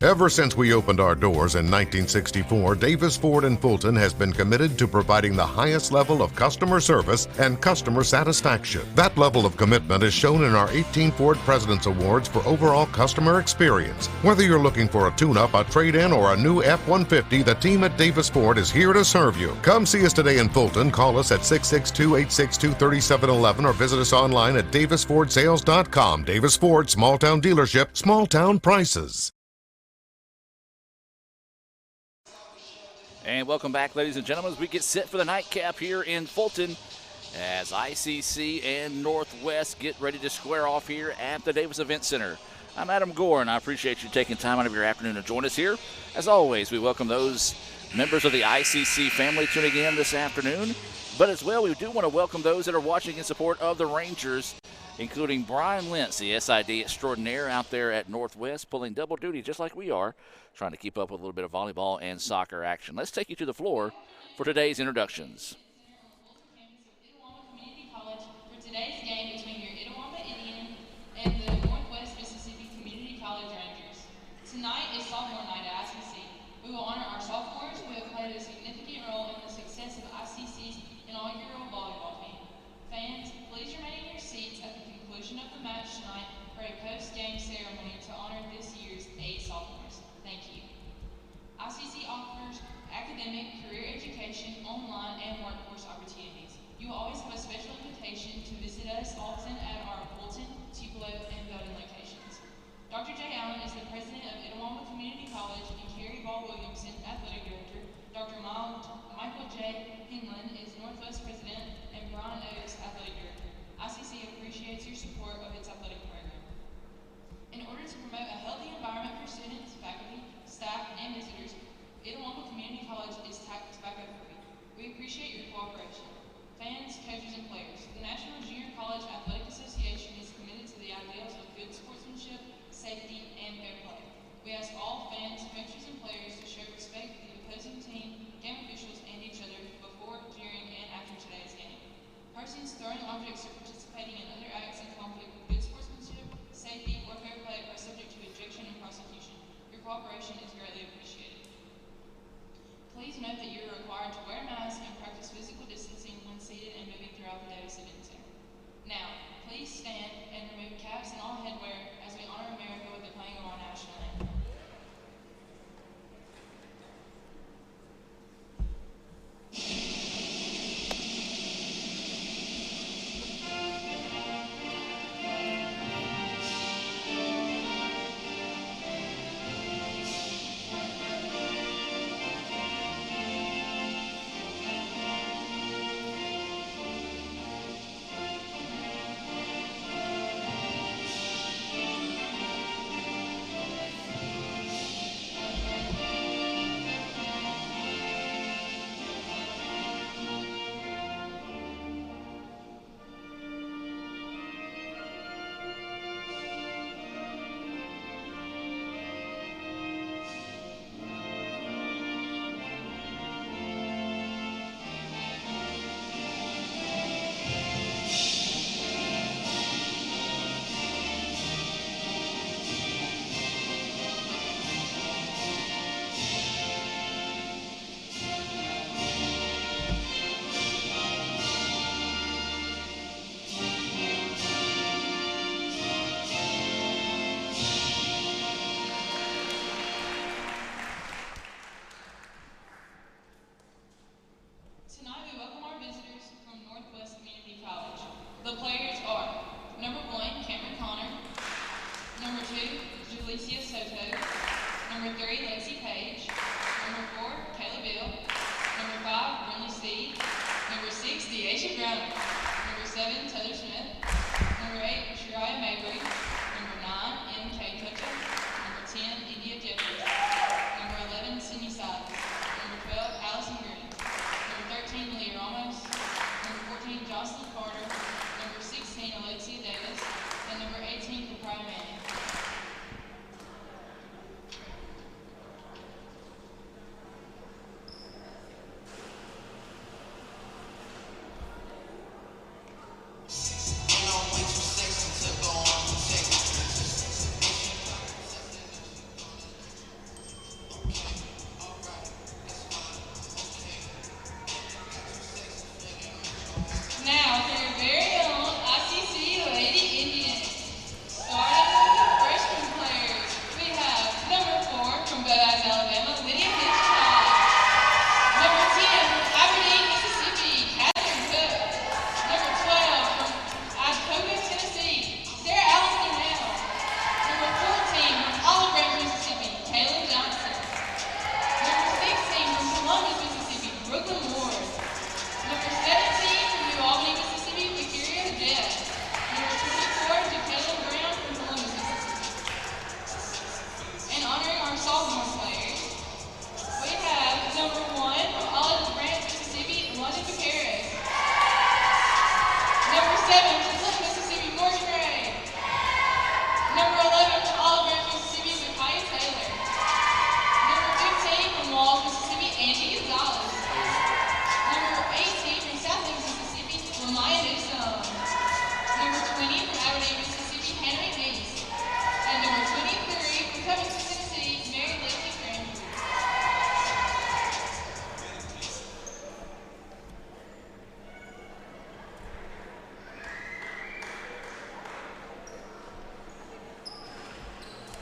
Ever since we opened our doors in 1964, Davis Ford in Fulton has been committed to providing the highest level of customer service and customer satisfaction. That level of commitment is shown in our 18 Ford President's Awards for overall customer experience. Whether you're looking for a tune-up, a trade-in, or a new F-150, the team at Davis Ford is here to serve you. Come see us today in Fulton. Call us at 662-862-3711 or visit us online at davisfordsales.com. Davis Ford, small-town dealership, small-town prices. And welcome back, ladies and gentlemen, as we get set for the nightcap here in Fulton as ICC and Northwest get ready to square off here at the Davis Event Center. I'm Adam Gore, and I appreciate you taking time out of your afternoon to join us here. As always, we welcome those members of the ICC family tuning in this afternoon, but as well, we do want to welcome those that are watching in support of the Rangers, including Brian Lentz, the SID extraordinaire out there at Northwest, pulling double duty just like we are, trying to keep up with a little bit of volleyball and soccer action. Let's take you to the floor for today's introductions. For today's game between your Itawamba Indian and the Northwest Mississippi Community College Rangers. Tonight is sophomore night at ICC. We will honor our sophomores who have played a significant role in the success of ICC's inaugural volleyball team. Fans, please remain in your seats at the conclusion of the match tonight for a post-game ceremony to honor this year's 8 sophomores. Thank you. ICC offers academic, career education, online, and workforce opportunities. You will always have a special invitation to visit us often at our Fulton, Tupelo, and Belden locations. Dr. J. Allen is the president of Itawamba Community College, and Carrie Ball Williamson, athletic director. Dr. Michael J. Hinlin is Northwest president, and Brian Oates, athletic director. ICC appreciates your support of its athletic program. In order to promote a healthy environment for students, faculty, staff, and visitors, Itawamba Community College is tobacco-free. We appreciate your cooperation. Fans, coaches, and players, the National Junior College Athletic Association is committed to the ideals of good sportsmanship, safety, and fair play. We ask all fans, coaches, and players to show respect for the opposing team, game officials, and each other before, during, and after today's game. Persons throwing objects or participating in other acts in conflict with good sportsmanship, safety, or fair play are subject to ejection and prosecution. Your cooperation is greatly appreciated. Please note that you are required to wear masks and practice physical distancing when seated and moving throughout the Davis Event Center. Now, please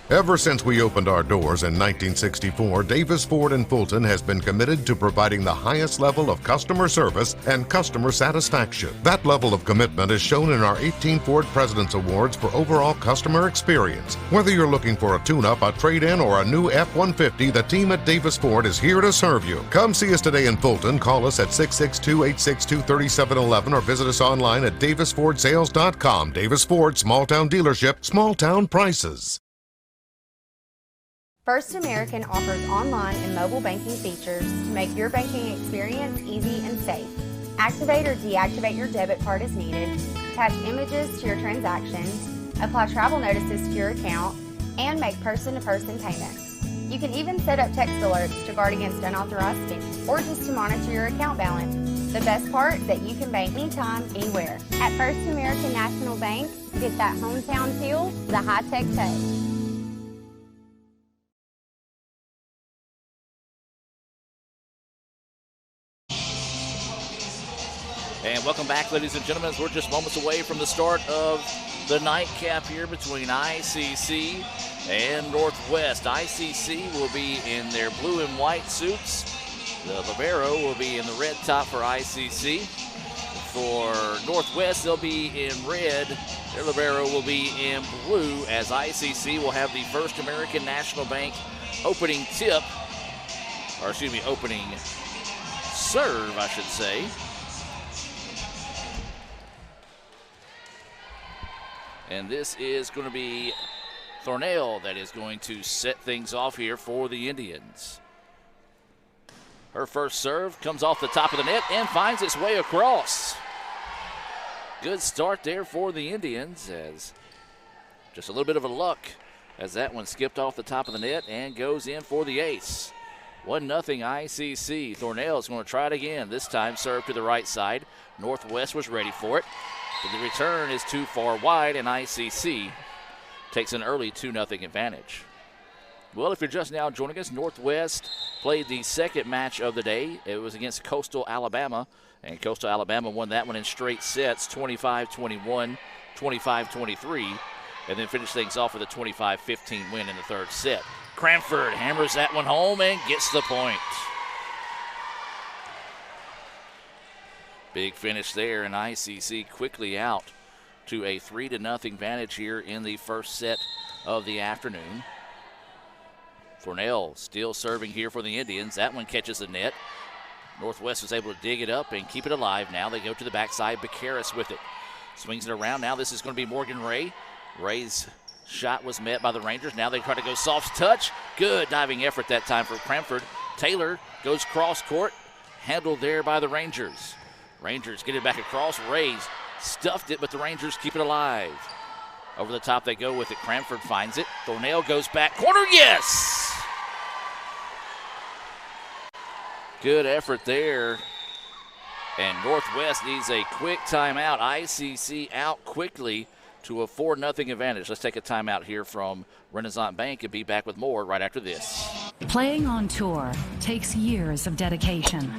Ever since we opened our doors in 1964, Davis Ford in Fulton has been committed to providing the highest level of customer service and customer satisfaction. That level of commitment is shown in our 18 Ford President's Awards for overall customer experience. Whether you're looking for a tune-up, a trade-in, or a new F-150, the team at Davis Ford is here to serve you. Come see us today in Fulton. Call us at 662-862-3711 or visit us online at davisfordsales.com. Davis Ford, small-town dealership, small-town prices. First American offers online and mobile banking features to make your banking experience easy and safe. Activate or deactivate your debit card as needed, attach images to your transactions, apply travel notices to your account, and make person-to-person payments. You can even set up text alerts to guard against unauthorized spending or just to monitor your account balance. The best part is that you can bank anytime, anywhere. At First American National Bank, get that hometown feel, the high-tech touch. And welcome back, ladies and gentlemen. We're just moments away from the start of the nightcap here between ICC and Northwest. ICC will be in their blue and white suits. The libero will be in the red top for ICC. For Northwest, they'll be in red. Their libero will be in blue, as ICC will have the First American National Bank opening tip, or excuse me, opening serve, I should say. And this is going to be Thornell that is going to set things off here for the Indians. Her first serve comes off the top of the net and finds its way across. Good start there for the Indians, as just a little bit of a luck as that one skipped off the top of the net and goes in for the ace. 1-0 ICC. Thornell is going to try it again. This time serve to the right side. Northwest was ready for it. But the return is too far wide, and ICC takes an early 2-0 advantage. Well, if you're just now joining us, Northwest played the second match of the day. It was against Coastal Alabama, and Coastal Alabama won that one in straight sets, 25-21, 25-23, and then finished things off with a 25-15 win in the third set. Cranford hammers that one home and gets the point. Big finish there, and ICC quickly out to a 3-0 advantage here in the first set of the afternoon. Thornell still serving here for the Indians. That one catches the net. Northwest was able to dig it up and keep it alive. Now they go to the backside. Becaris with it. Swings it around. Now this is going to be Morgan Ray. Ray's shot was met by the Rangers. Now they try to go soft touch. Good diving effort that time for Cranford. Taylor goes cross court. Handled there by the Rangers. Rangers get it back across. Rays stuffed it, but the Rangers keep it alive. Over the top they go with it. Cranford finds it. Thornell goes back. Corner, yes! Good effort there. And Northwest needs a quick timeout. ICC out quickly to a 4-0 advantage. Let's take a timeout here from Renaissance Bank and be back with more right after this. Playing on tour takes years of dedication.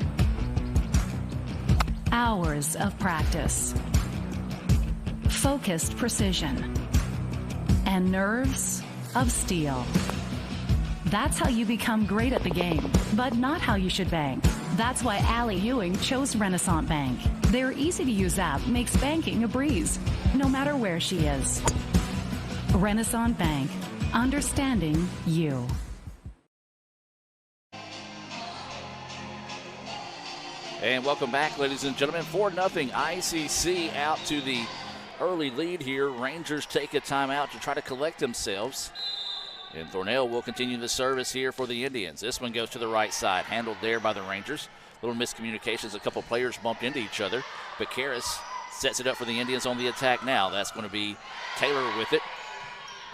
Hours of practice, focused precision, and nerves of steel. That's how you become great at the game, but not how you should bank. That's why Allie Ewing chose Renaissance Bank. Their easy-to-use app makes banking a breeze, no matter where she is. Renaissance Bank, understanding you. And welcome back, ladies and gentlemen. 4-0 ICC out to the early lead here. Rangers take a timeout to try to collect themselves. And Thornell will continue the service here for the Indians. This one goes to the right side, handled there by the Rangers. Little miscommunications, a couple players bumped into each other. But Karras sets it up for the Indians on the attack now. That's going to be Taylor with it.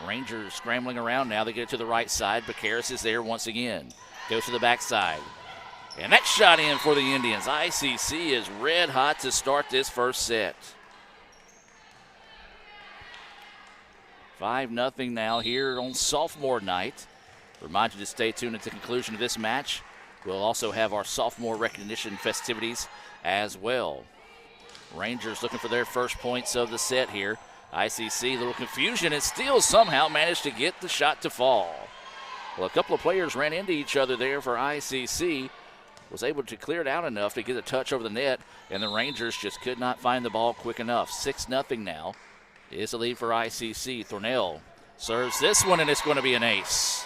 Rangers scrambling around now. They get it to the right side. But Karras is there once again. Goes to the backside. And that shot in for the Indians. ICC is red hot to start this first set. 5-0 now here on sophomore night. Remind you to stay tuned at the conclusion of this match. We'll also have our sophomore recognition festivities as well. Rangers looking for their first points of the set here. ICC, a little confusion, and still somehow managed to get the shot to fall. Well, a couple of players ran into each other there for ICC. Was able to clear it out enough to get a touch over the net, and the Rangers just could not find the ball quick enough. 6-0 now is the lead for ICC. Thornell serves this one, and it's going to be an ace.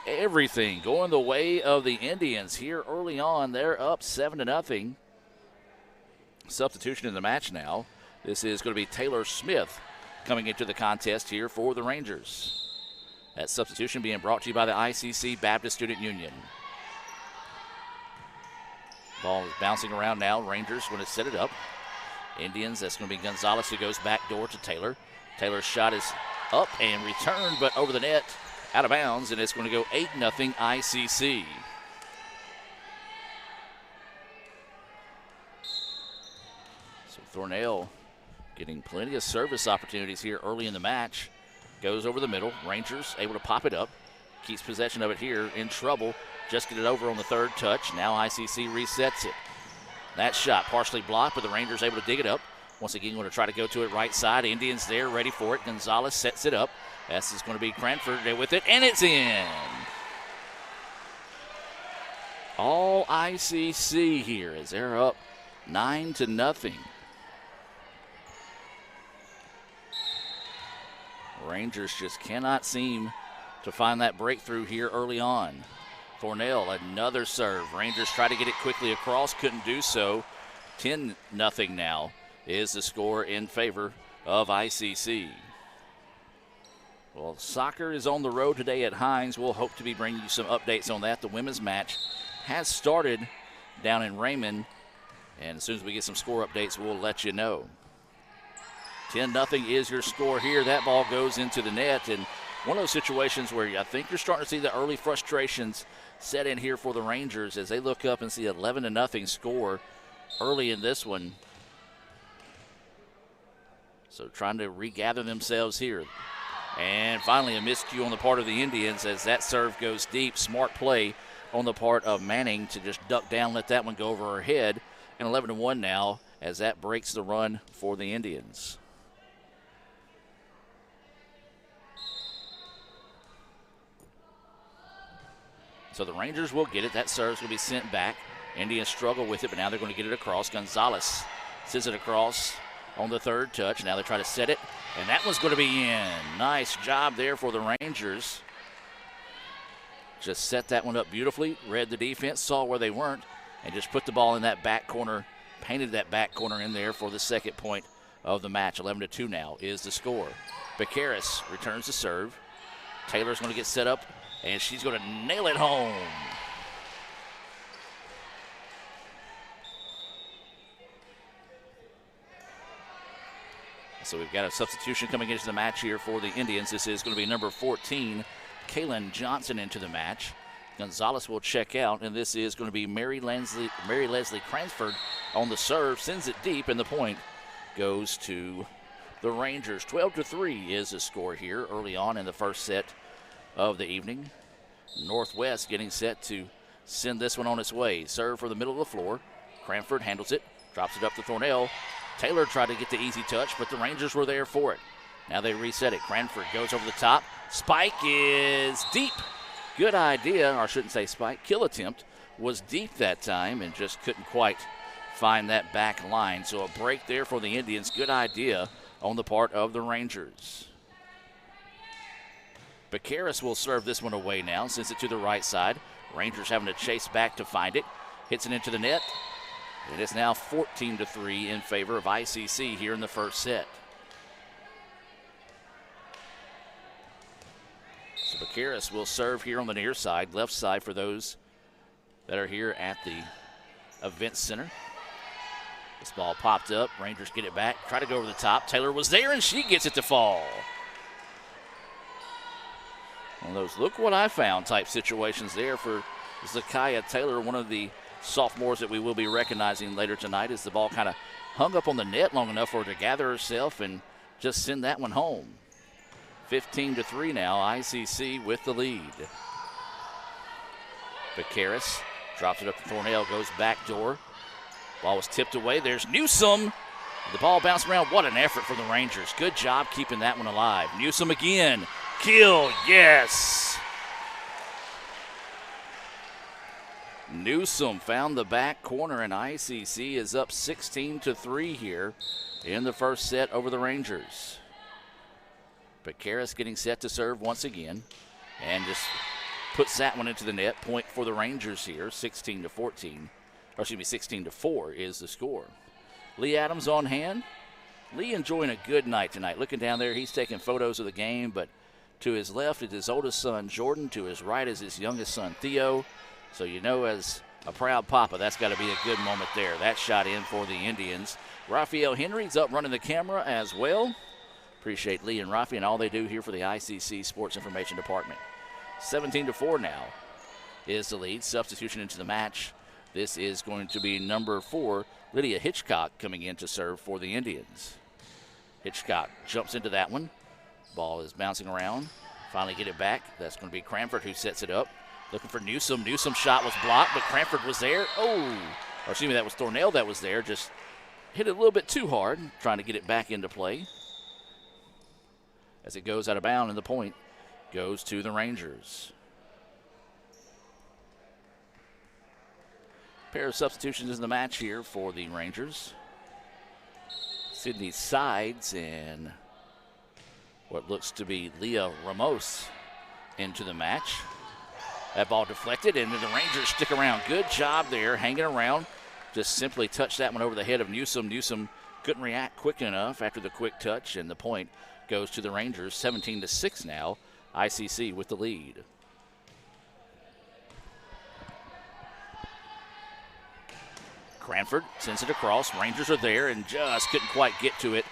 Everything going the way of the Indians here early on. They're up 7-0. Substitution in the match now. This is going to be Taylor Smith coming into the contest here for the Rangers. That substitution being brought to you by the ICC Baptist Student Union. Ball is bouncing around now. Rangers going to set it up. Indians, that's going to be Gonzalez who goes back door to Taylor. Taylor's shot is up and returned, but over the net, out of bounds, and it's going to go 8-0 ICC. So Thornell getting plenty of service opportunities here early in the match. Goes over the middle. Rangers able to pop it up. Keeps possession of it here. In trouble. Just get it over on the third touch. Now ICC resets it. That shot partially blocked, but the Rangers able to dig it up. Once again, going to try to go to it right side. Indians there ready for it. Gonzalez sets it up. This is going to be Cranford there with it, and it's in. All ICC here as they're up 9-0. Rangers just cannot seem to find that breakthrough here early on. Thornell, another serve. Rangers try to get it quickly across, couldn't do so. 10-0 now is the score in favor of ICC. Well, soccer is on the road today at Hines. We'll hope to be bringing you some updates on that. The women's match has started down in Raymond, and as soon as we get some score updates, we'll let you know. 10-0 is your score here. That ball goes into the net, and one of those situations where I think you're starting to see the early frustrations set in here for the Rangers as they look up and see 11-0 score early in this one. So trying to regather themselves here. And finally a miscue on the part of the Indians as that serve goes deep. Smart play on the part of Manning to just duck down, let that one go over her head. And 11-1 now as that breaks the run for the Indians. So the Rangers will get it. That serve's going to be sent back. Indians struggle with it, but now they're going to get it across. Gonzalez sends it across on the third touch. Now they try to set it, and that one's going to be in. Nice job there for the Rangers. Just set that one up beautifully, read the defense, saw where they weren't, and just put the ball in that back corner, painted that back corner in there for the second point of the match. 11-2 now is the score. Becaris returns the serve. Taylor's going to get set up, and she's going to nail it home. So we've got a substitution coming into the match here for the Indians. This is going to be number 14, Kaylin Johnson, into the match. Gonzalez will check out, and this is going to be Mary Leslie Cransford on the serve. Sends it deep, and the point goes to the Rangers. 12-3 is the score here early on in the first set of the evening. Northwest getting set to send this one on its way. Serve for the middle of the floor. Cranford handles it, drops it up to Thornell. Taylor tried to get the easy touch, but the Rangers were there for it. Now they reset it. Cranford goes over the top. Spike is deep. Good idea, or I shouldn't say spike. Kill attempt was deep that time and just couldn't quite find that back line. So a break there for the Indians. Good idea on the part of the Rangers. Becaris will serve this one away now. Sends it to the right side. Rangers having to chase back to find it. Hits it into the net. It is now 14-3 in favor of ICC here in the first set. So Becaris will serve here on the near side, left side for those that are here at the event center. This ball popped up. Rangers get it back. Try to go over the top. Taylor was there, and she gets it to fall. One of those look what I found type situations there for Zakaya Taylor, one of the sophomores that we will be recognizing later tonight, as the ball kind of hung up on the net long enough for her to gather herself and just send that one home. 15-3 now, ICC with the lead. Becaris drops it up to Thornell, goes back door. Ball was tipped away. There's Newsome, The ball bounced around. What an effort for the Rangers. Good job keeping that one alive. Newsom again. Kill, yes. Newsom found the back corner, and ICC is up 16-3 here in the first set over the Rangers. Bakaris getting set to serve once again and just puts that one into the net. Point for the Rangers here, 16-14. Or excuse me, 16-4 is the score. Lee Adams on hand. Lee enjoying a good night tonight. Looking down there, he's taking photos of the game, but to his left is his oldest son, Jordan. To his right is his youngest son, Theo. So you know, as a proud papa, that's got to be a good moment there. That shot in for the Indians. Raphael Henry's up running the camera as well. Appreciate Lee and Rafi and all they do here for the ICC Sports Information Department. 17-4 now is the lead. Substitution into the match. This is going to be number 4, Lydia Hitchcock, coming in to serve for the Indians. Hitchcock jumps into that one. Ball is bouncing around. Finally get it back. That's going to be Cranford who sets it up. Looking for Newsom. Newsom's shot was blocked, but Cranford was there. Oh, or excuse me, that was Thornell that was there. Just hit it a little bit too hard, trying to get it back into play. As it goes out of bounds, and the point goes to the Rangers. Pair of substitutions in the match here for the Rangers. Sydney Sides and what looks to be Leah Ramos into the match. That ball deflected, and then the Rangers stick around. Good job there, hanging around. Just simply touched that one over the head of Newsom. Newsom couldn't react quick enough after the quick touch, and the point goes to the Rangers. 17-6 now. ICC with the lead. Cranford sends it across. Rangers are there and just couldn't quite get to it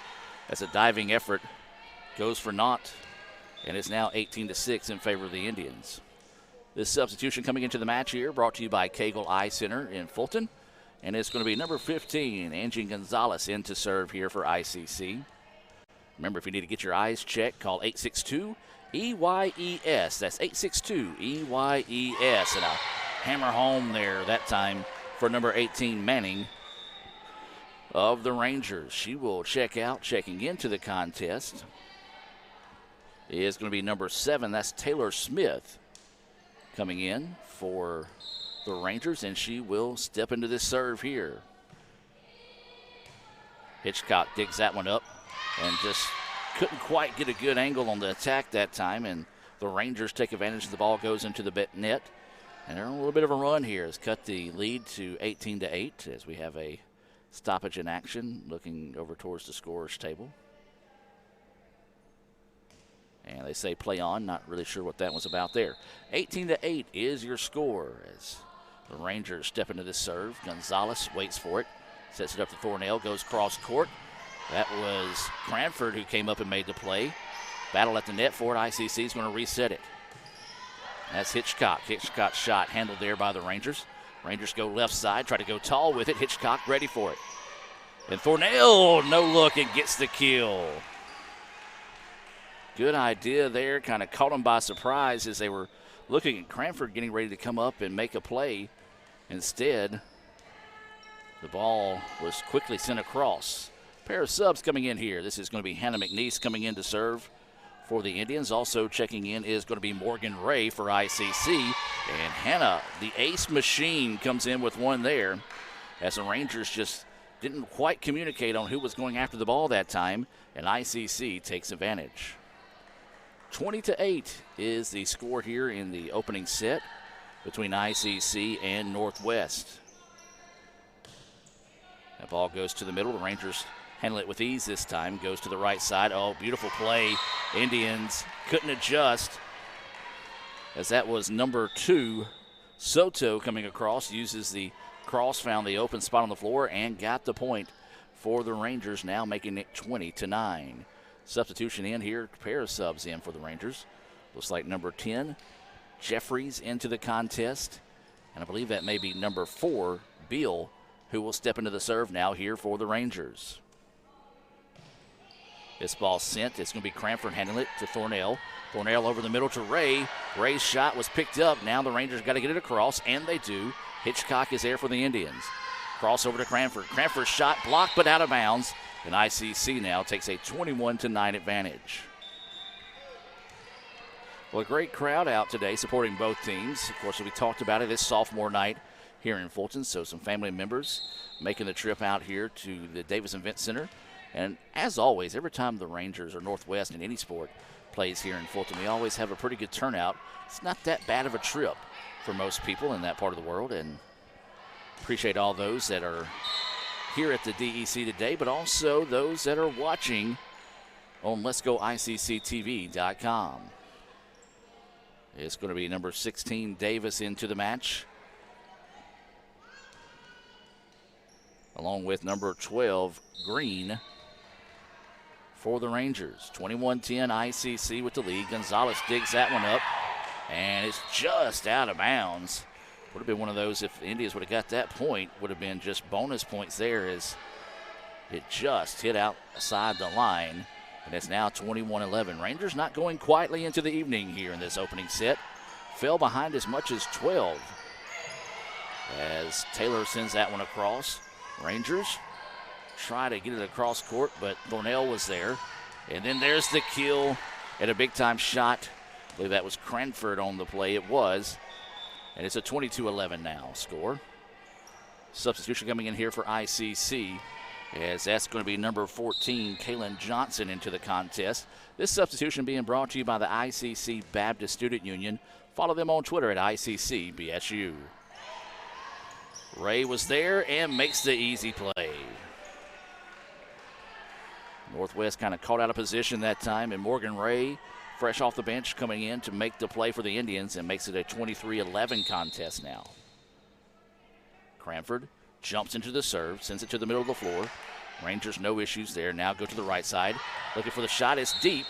as a diving effort goes for naught, and it's now 18-6 in favor of the Indians. This substitution coming into the match here brought to you by Cagle Eye Center in Fulton, and it's going to be number 15, Angela Gonzalez, in to serve here for ICC. Remember, if you need to get your eyes checked, call 862-EYES. That's 862-EYES, and a hammer home there that time for number 18, Manning of the Rangers. She will check out. Checking into the contest is going to be number 7. That's Taylor Smith coming in for the Rangers, and she will step into this serve here. Hitchcock digs that one up and just couldn't quite get a good angle on the attack that time, and the Rangers take advantage. The ball goes into the net, and they're on a little bit of a run here. It's cut the lead to 18-8 as we have a stoppage in action, looking over towards the scorer's table. And they say play on. Not really sure what that was about there. 18-8 is your score as the Rangers step into this serve. Gonzalez waits for it. Sets it up to Thornell. Goes cross court. That was Cranford who came up and made the play. Battle at the net for it. ICC is going to reset it. That's Hitchcock. Hitchcock's shot handled there by the Rangers. Rangers go left side. Try to go tall with it. Hitchcock ready for it. And Thornell, no look, and gets the kill. Good idea there. Kind of caught them by surprise as they were looking at Cranford getting ready to come up and make a play. Instead, the ball was quickly sent across. Pair of subs coming in here. This is going to be Hannah Mcnee coming in to serve for the Indians. Also checking in is going to be Morgan Ray for ICC. And Hannah, the ace machine, comes in with one there as the Rangers just didn't quite communicate on who was going after the ball that time, and ICC takes advantage. 20-8 is the score here in the opening set between ICC and Northwest. That ball goes to the middle. The Rangers handle it with ease this time. Goes to the right side. Oh, beautiful play. Indians couldn't adjust as that was number 2, Soto, coming across. Uses the cross, found the open spot on the floor, and got the point for the Rangers, now making it 20-9. Substitution in here, pair of subs in for the Rangers. Looks like number 10, Jeffries, into the contest. And I believe that may be number 4, Beal, who will step into the serve now here for the Rangers. This ball sent. It's going to be Cranford handling it to Thornell. Thornell over the middle to Ray. Ray's shot was picked up. Now the Rangers got to get it across, and they do. Hitchcock is there for the Indians. Cross over to Cranford. Cranford's shot blocked but out of bounds. And ICC now takes a 21-9 advantage. Well, a great crowd out today supporting both teams. Of course, we talked about it, it's sophomore night here in Fulton, so some family members making the trip out here to the Davis Event Center. And as always, every time the Rangers or Northwest in any sport plays here in Fulton, we always have a pretty good turnout. It's not that bad of a trip for most people in that part of the world, and appreciate all those that are here at the DEC today, but also those that are watching on letsgoicctv.com. It's going to be number 16, Davis, into the match, along with number 12, Green, for the Rangers. 21-10 ICC with the lead. Gonzalez digs that one up, and it's just out of bounds. Would have been one of those, if the Indians would have got that point, would have been just bonus points there, as it just hit outside the line. And it's now 21-11. Rangers not going quietly into the evening here in this opening set. Fell behind as much as 12 as Taylor sends that one across. Rangers try to get it across court, but Thornell was there. And then there's the kill at a big-time shot. I believe that was Cranford on the play. It was. And it's a 22-11 now score. Substitution coming in here for ICC, as that's going to be number 14, Kaylin Johnson, into the contest. This substitution being brought to you by the ICC Baptist Student Union. Follow them on Twitter at ICCBSU. Ray was there and makes the easy play. Northwest kind of caught out of position that time, and Morgan Ray, fresh off the bench, coming in to make the play for the Indians and makes it a 23-11 contest now. Cranford jumps into the serve, sends it to the middle of the floor. Rangers no issues there. Now go to the right side, looking for the shot. It's deep,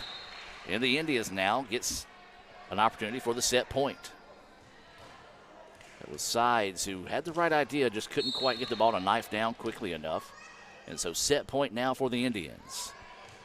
and the Indians now gets an opportunity for the set point. It was Sides who had the right idea, just couldn't quite get the ball to knife down quickly enough. And so set point now for the Indians.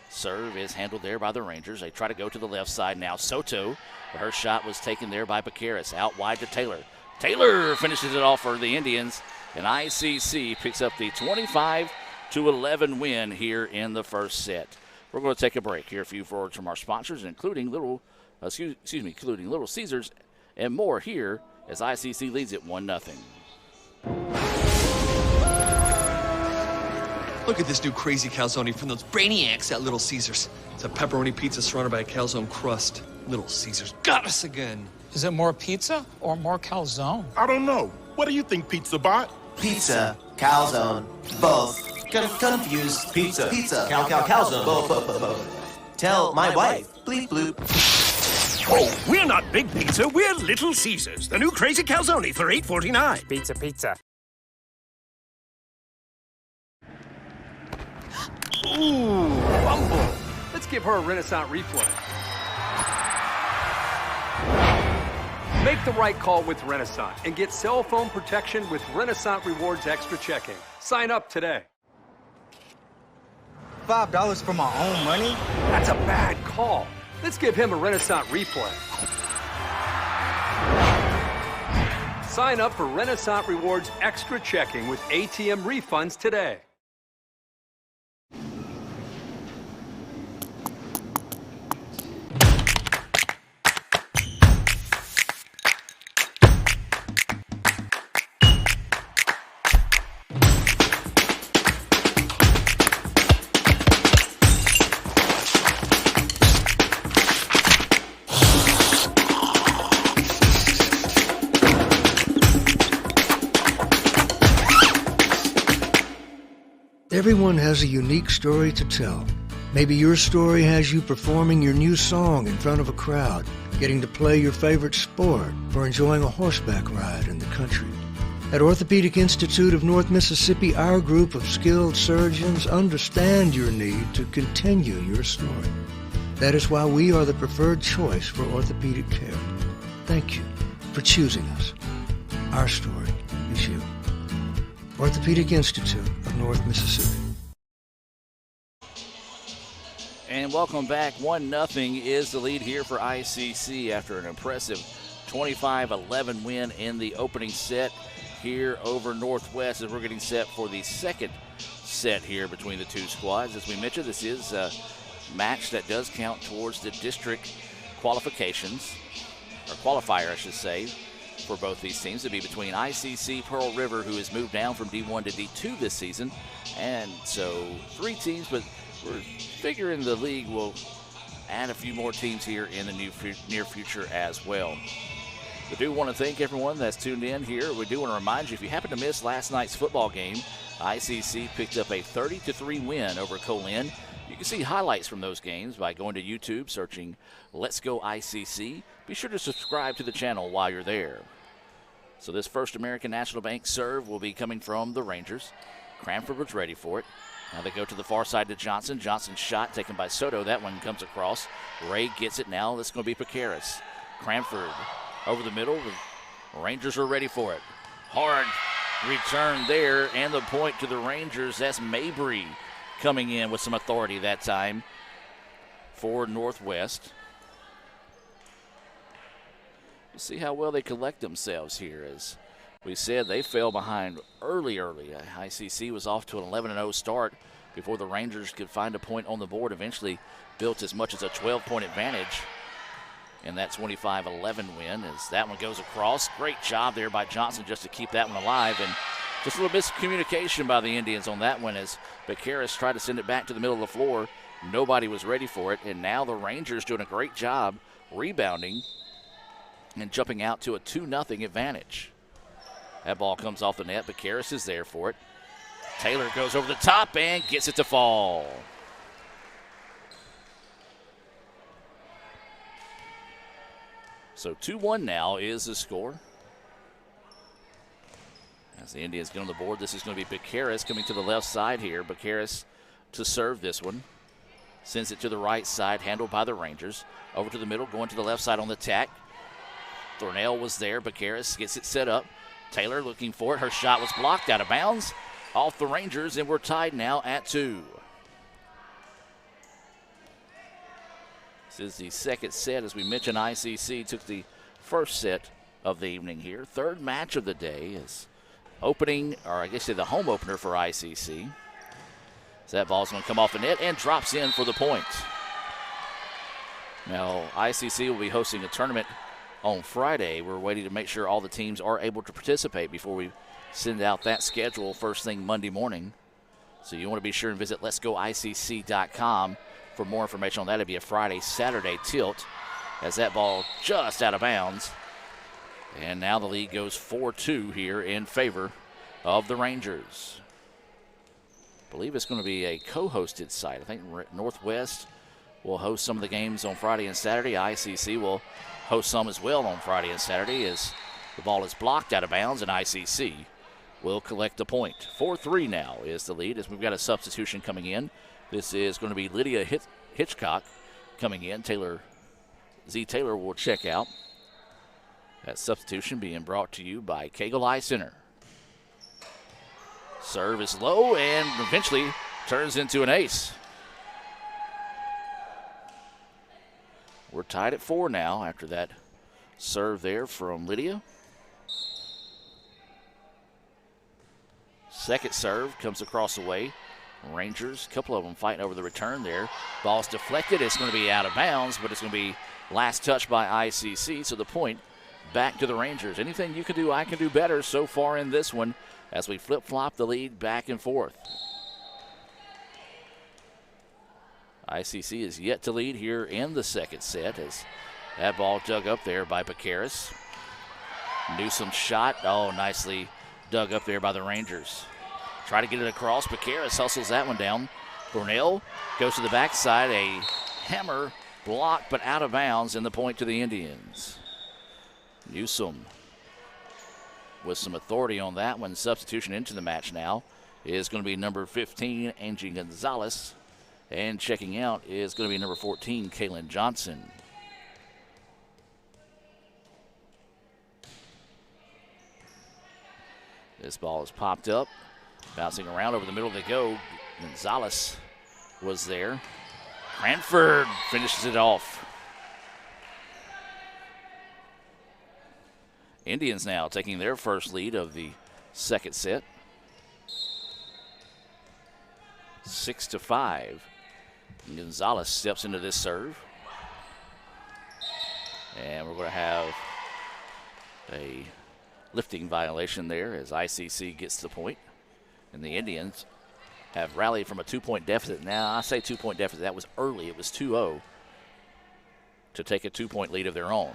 Serve is handled there by the Rangers. They try to go to the left side now. Soto, her shot was taken there by Bacaris. Out wide to Taylor. Taylor finishes it off for the Indians, and ICC picks up the 25-11 win here in the first set. We're going to take a break. Hear a few words from our sponsors, including Little Caesars and more here as ICC leads it 1-0. Look at this new crazy calzone from those brainiacs at Little Caesars. It's a pepperoni pizza surrounded by a calzone crust. Little Caesars got us again. Is it more pizza or more calzone? I don't know. What do you think, Pizza Bot? Pizza, calzone, both. Confused. Pizza, calzone, both. Tell my wife. Bleep bloop. Oh, we're not Big Pizza. We're Little Caesars. The new crazy calzone for $8.49. Pizza. Ooh, fumble. Let's give her a Renaissance replay. Make the right call with Renaissance and get cell phone protection with Renaissance Rewards Extra Checking. Sign up today. $5 for my own money? That's a bad call. Let's give him a Renaissance replay. Sign up for Renaissance Rewards Extra Checking with ATM refunds today. Everyone has a unique story to tell. Maybe your story has you performing your new song in front of a crowd, getting to play your favorite sport, or enjoying a horseback ride in the country. At Orthopedic Institute of North Mississippi, our group of skilled surgeons understand your need to continue your story. That is why we are the preferred choice for orthopedic care. Thank you for choosing us. Our story is you. Orthopedic Institute of North Mississippi. And welcome back. 1-0 is the lead here for ICC after an impressive 25-11 win in the opening set here over Northwest, as we're getting set for the second set here between the two squads. As we mentioned, this is a match that does count towards the district qualifications, or qualifier, I should say, for both these teams. It'd be between ICC Pearl River, who has moved down from D1 to D2 this season, and so 3 teams, but we're figuring the league will add a few more teams here in the near future as well. We do want to thank everyone that's tuned in here. We do want to remind you, if you happen to miss last night's football game, ICC picked up a 30-3 win over Colin. You can see highlights from those games by going to YouTube, searching Let's Go ICC. Be sure to subscribe to the channel while you're there. So this First American National Bank serve will be coming from the Rangers. Cranford was ready for it. Now they go to the far side to Johnson. Johnson's shot taken by Soto. That one comes across. Ray gets it now. This is going to be Picaris. Cranford over the middle. The Rangers are ready for it. Hard return there, and the point to the Rangers. That's Mabry coming in with some authority that time for Northwest. We'll see how well they collect themselves here. As we said, they fell behind early. ICC was off to an 11-0 start before the Rangers could find a point on the board. Eventually built as much as a 12-point advantage in that 25-11 win as that one goes across. Great job there by Johnson just to keep that one alive, and just a little miscommunication by the Indians on that one as Becaris tried to send it back to the middle of the floor. Nobody was ready for it, and now the Rangers doing a great job rebounding and jumping out to a 2-0 advantage. That ball comes off the net. Becaris is there for it. Taylor goes over the top and gets it to fall. So 2-1 now is the score. As the Indians get on the board, this is going to be Becaris coming to the left side here. Becaris to serve this one. Sends it to the right side, handled by the Rangers. Over to the middle, going to the left side on the tack. Thornell was there. Becaris gets it set up. Taylor looking for it. Her shot was blocked out of bounds off the Rangers, and we're tied now at 2. This is the second set. As we mentioned, ICC took the first set of the evening here. Third match of the day is opening, or I guess the home opener for ICC. So that ball's going to come off the net and drops in for the point. Now, ICC will be hosting a tournament on Friday. We're waiting to make sure all the teams are able to participate before we send out that schedule first thing Monday morning. So you want to be sure and visit letsgoicc.com for more information on that. It'll be a Friday-Saturday tilt as that ball just out of bounds. And now the lead goes 4-2 here in favor of the Rangers. I believe it's going to be a co-hosted site. I think Northwest will host some of the games on Friday and Saturday. ICC will host some as well on Friday and Saturday as the ball is blocked out of bounds, and ICC will collect the point. 4-3 now is the lead as we've got a substitution coming in. This is going to be Lydia Hitchcock coming in. Z. Taylor will check out. That substitution being brought to you by Kegel Eye Center. Serve is low and eventually turns into an ace. We're tied at 4 now after that serve there from Lydia. Second serve comes across the way. Rangers, a couple of them fighting over the return there. Ball's deflected. It's going to be out of bounds, but it's going to be last touch by ICC. So the point back to the Rangers. Anything you can do, I can do better so far in this one as we flip-flop the lead back and forth. ICC is yet to lead here in the second set as that ball dug up there by Becaris. Newsom's shot, nicely dug up there by the Rangers. Try to get it across. Becaris hustles that one down. Cornell goes to the backside. A hammer blocked but out of bounds, and the point to the Indians. Newsom with some authority on that one. Substitution into the match now is going to be number 15, Angela Gonzalez. And checking out is going to be number 14, Kaylin Johnson. This ball is popped up. Bouncing around over the middle they go. Gonzalez was there. Cranford finishes it off. Indians now taking their first lead of the second set. 6-5. Gonzalez steps into this serve. And we're going to have a lifting violation there as ICC gets the point. And the Indians have rallied from a 2-point deficit. Now, I say 2-point deficit. That was early. It was 2-0 to take a 2-point lead of their own.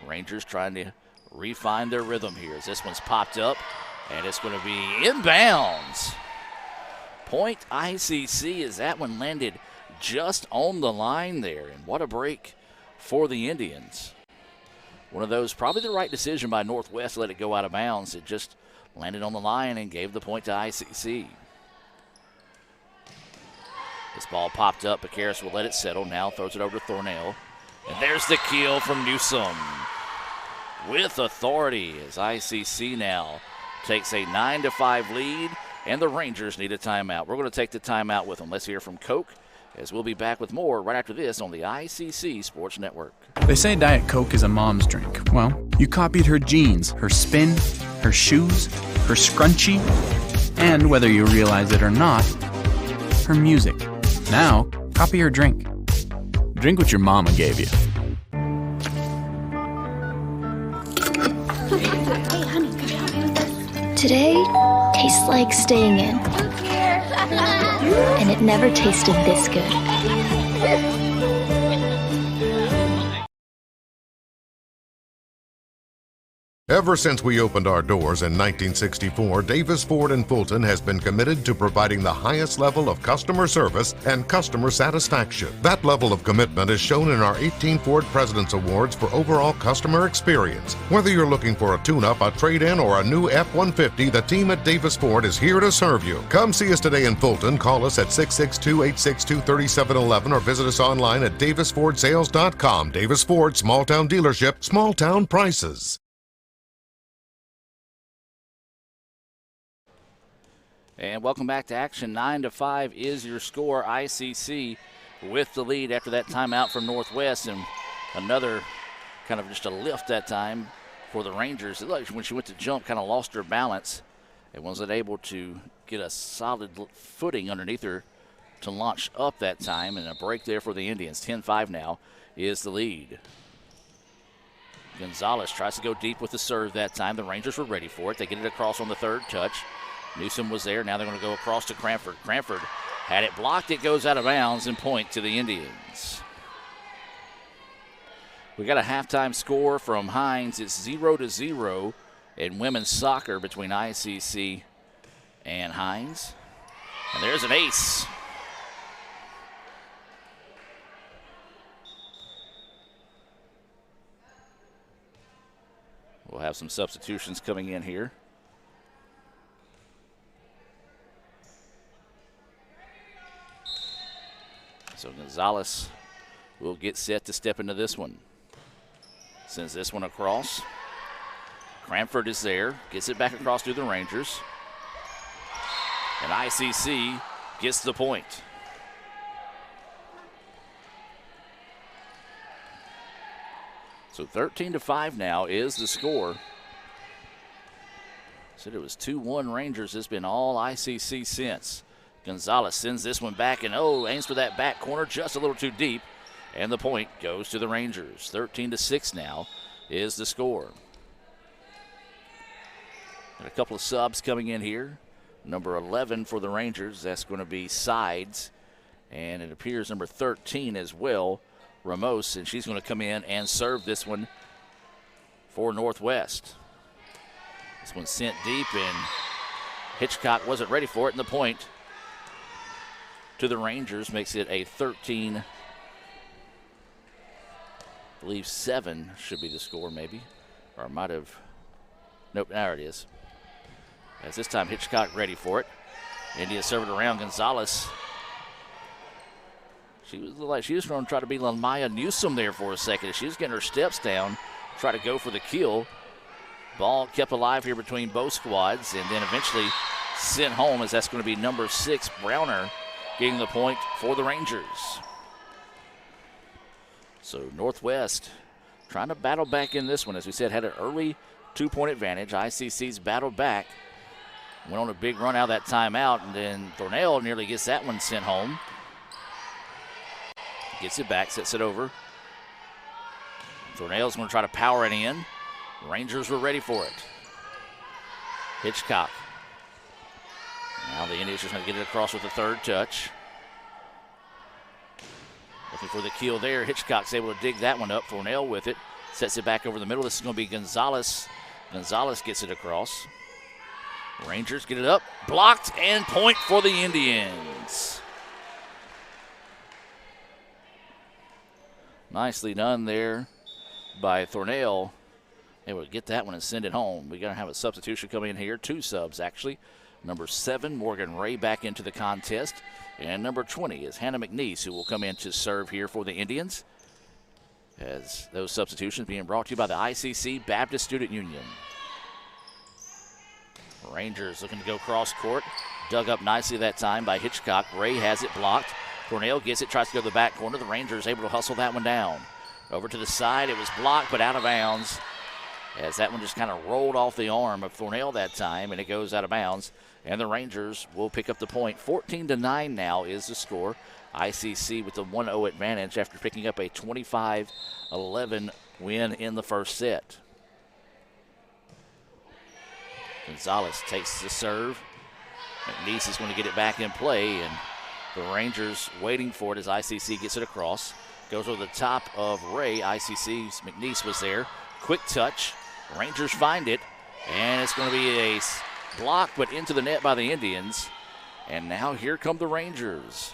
Rangers trying to refine their rhythm here as this one's popped up, and it's going to be inbounds. Point ICC as that one landed just on the line there. And what a break for the Indians. One of those, probably the right decision by Northwest to let it go out of bounds. It just landed on the line and gave the point to ICC. This ball popped up, but Karras will let it settle. Now throws it over to Thornell. And there's the kill from Newsom with authority as ICC now takes a 9-5 lead, and the Rangers need a timeout. We're going to take the timeout with them. Let's hear from Coke as we'll be back with more right after this on the ICC Sports Network. They say Diet Coke is a mom's drink. Well, you copied her jeans, her spin, her shoes, her scrunchie, and whether you realize it or not, her music. Now, copy her drink. Drink what your mama gave you. Hey, honey, can you help me with this? Today tastes like staying in. And it never tasted this good. Ever since we opened our doors in 1964, Davis Ford in Fulton has been committed to providing the highest level of customer service and customer satisfaction. That level of commitment is shown in our 18 Ford President's Awards for overall customer experience. Whether you're looking for a tune-up, a trade-in, or a new F-150, the team at Davis Ford is here to serve you. Come see us today in Fulton. Call us at 662-862-3711 or visit us online at davisfordsales.com. Davis Ford, small-town dealership, small-town prices. And welcome back to action. 9-5 is your score. ICC with the lead after that timeout from Northwest, and another kind of just a lift that time for the Rangers. It looked like when she went to jump, kind of lost her balance and wasn't able to get a solid footing underneath her to launch up that time, and a break there for the Indians. 10-5 now is the lead. Gonzalez tries to go deep with the serve that time. The Rangers were ready for it. They get it across on the third touch. Newsom was there. Now they're going to go across to Cranford. Cranford had it blocked. It goes out of bounds and point to the Indians. We got a halftime score from Hines. It's 0-0 in women's soccer between ICC and Hines. And there's an ace. We'll have some substitutions coming in here. So Gonzalez will get set to step into this one. Sends this one across. Cranford is there. Gets it back across to the Rangers. And ICC gets the point. So 13-5 now is the score. Said it was 2-1 Rangers. It's been all ICC since. Gonzalez sends this one back and aims for that back corner just a little too deep. And the point goes to the Rangers. 13-6 now is the score. And a couple of subs coming in here. Number 11 for the Rangers, that's going to be Sides. And it appears number 13 as well, Ramos, and she's going to come in and serve this one for Northwest. This one's sent deep, and Hitchcock wasn't ready for it, and the point to the Rangers makes it a 13, I believe 7 should be the score maybe, or I might have, nope, there it is. As this time Hitchcock ready for it. India served around. Gonzalez, she was like she was going to try to be Maya Newsom there for a second. She was getting her steps down, try to go for the kill. Ball kept alive here between both squads, and then eventually sent home, as that's going to be number 6, Browner, getting the point for the Rangers. So Northwest trying to battle back in this one. As we said, had an early 2-point advantage. ICC's battled back Went on a big run out of that timeout, and then Thornell nearly gets that one sent home. Gets it back, sets it over. Thornell's going to try to power it in. Rangers were ready for it. Hitchcock. Now the Indians are going to get it across with the third touch. Looking for the keel there. Hitchcock's able to dig that one up. Thornell with it. Sets it back over the middle. This is going to be Gonzalez. Gonzalez gets it across. Rangers get it up. Blocked, and point for the Indians. Nicely done there by Thornell. Able to get that one and send it home. We're going to have a substitution coming in here. 2 subs, actually. Number 7, Morgan Ray, back into the contest. And number 20 is Hannah Mcnee, who will come in to serve here for the Indians. As those substitutions being brought to you by the ICC Baptist Student Union. Rangers looking to go cross court. Dug up nicely that time by Hitchcock. Ray has it blocked. Thornell gets it, tries to go to the back corner. The Rangers able to hustle that one down. Over to the side, it was blocked but out of bounds. As that one just kind of rolled off the arm of Thornell that time, and it goes out of bounds. And the Rangers will pick up the point. 14-9 now is the score. ICC with the 1-0 advantage after picking up a 25-11 win in the first set. Gonzalez takes the serve. McNeese is going to get it back in play, and the Rangers waiting for it as ICC gets it across. Goes over the top of Ray. ICC's McNeese was there. Quick touch. Rangers find it, and it's going to be a block, but into the net by the Indians. And now here come the Rangers.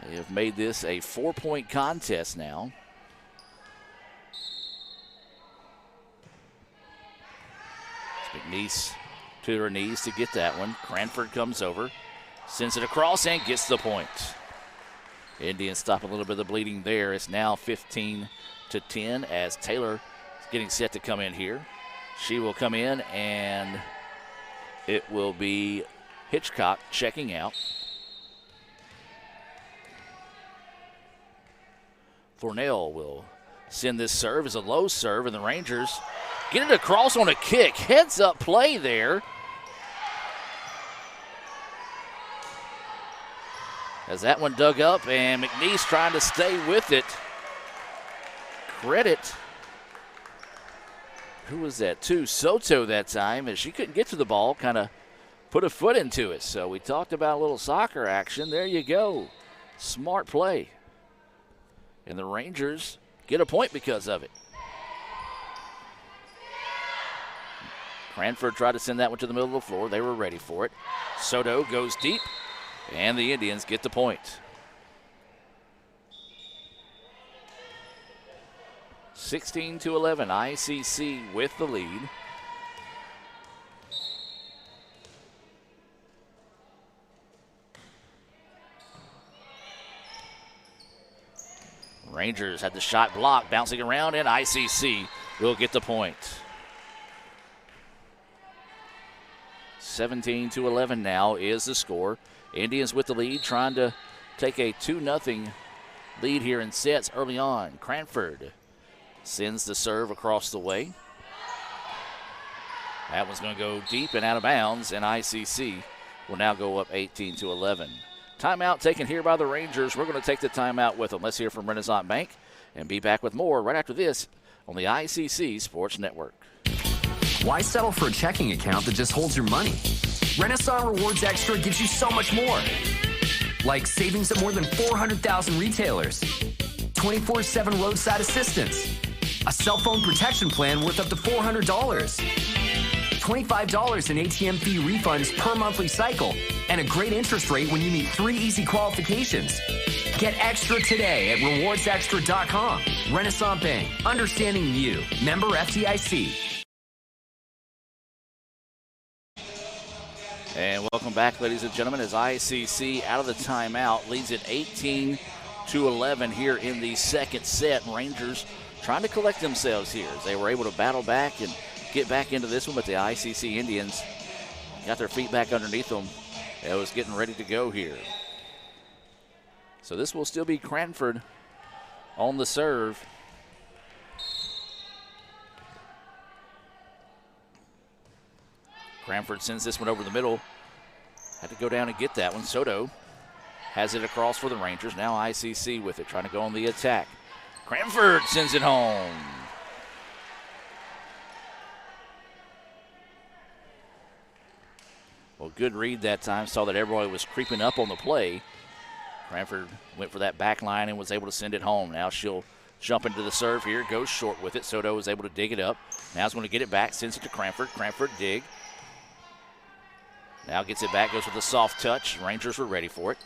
They have made this a 4-point contest now. McNeese to her knees to get that one. Cranford comes over, sends it across, and gets the point. Indians stop a little bit of the bleeding there. It's now 15-10 as Taylor is getting set to come in here. She will come in, and it will be Hitchcock checking out. Thornell will send this serve as a low serve, and the Rangers get it across on a kick. Heads up play there. As that one dug up, and McNeese trying to stay with it. Credit. Who was that to? Soto that time, as she couldn't get to the ball, kind of put a foot into it. So we talked about a little soccer action. There you go. Smart play. And the Rangers get a point because of it. Cranford tried to send that one to the middle of the floor. They were ready for it. Soto goes deep, and the Indians get the point. 16-11, ICC with the lead. Rangers had the shot blocked, bouncing around, and ICC will get the point. 17-11 now is the score. Indians with the lead, trying to take a 2-0 lead here in sets early on. Cranford sends the serve across the way. That one's going to go deep and out of bounds, and ICC will now go up 18-11. Timeout taken here by the Rangers. We're going to take the timeout with them. Let's hear from Renaissance Bank and be back with more right after this on the ICC Sports Network. Why settle for a checking account that just holds your money? Renaissance Rewards Extra gives you so much more. Like savings at more than 400,000 retailers, 24/7 roadside assistance, a cell phone protection plan worth up to $400, $25 in ATM fee refunds per monthly cycle, and a great interest rate when you meet 3 easy qualifications. Get extra today at rewardsextra.com. Renaissance Bank, understanding you. Member FDIC. And welcome back, ladies and gentlemen, as ICC out of the timeout leads it 18-11 here in the second set. Rangers trying to collect themselves here as they were able to battle back and get back into this one, but the ICC Indians got their feet back underneath them. It was getting ready to go here. So this will still be Cranford on the serve. Cranford sends this one over the middle. Had to go down and get that one. Soto has it across for the Rangers. Now ICC with it, trying to go on the attack. Cranford sends it home. Well, good read that time. Saw that everybody was creeping up on the play. Cranford went for that back line and was able to send it home. Now she'll jump into the serve here, goes short with it. Soto is able to dig it up. Now he's going to get it back, sends it to Cranford. Cranford dig. Now gets it back, goes with a soft touch. Rangers were ready for it.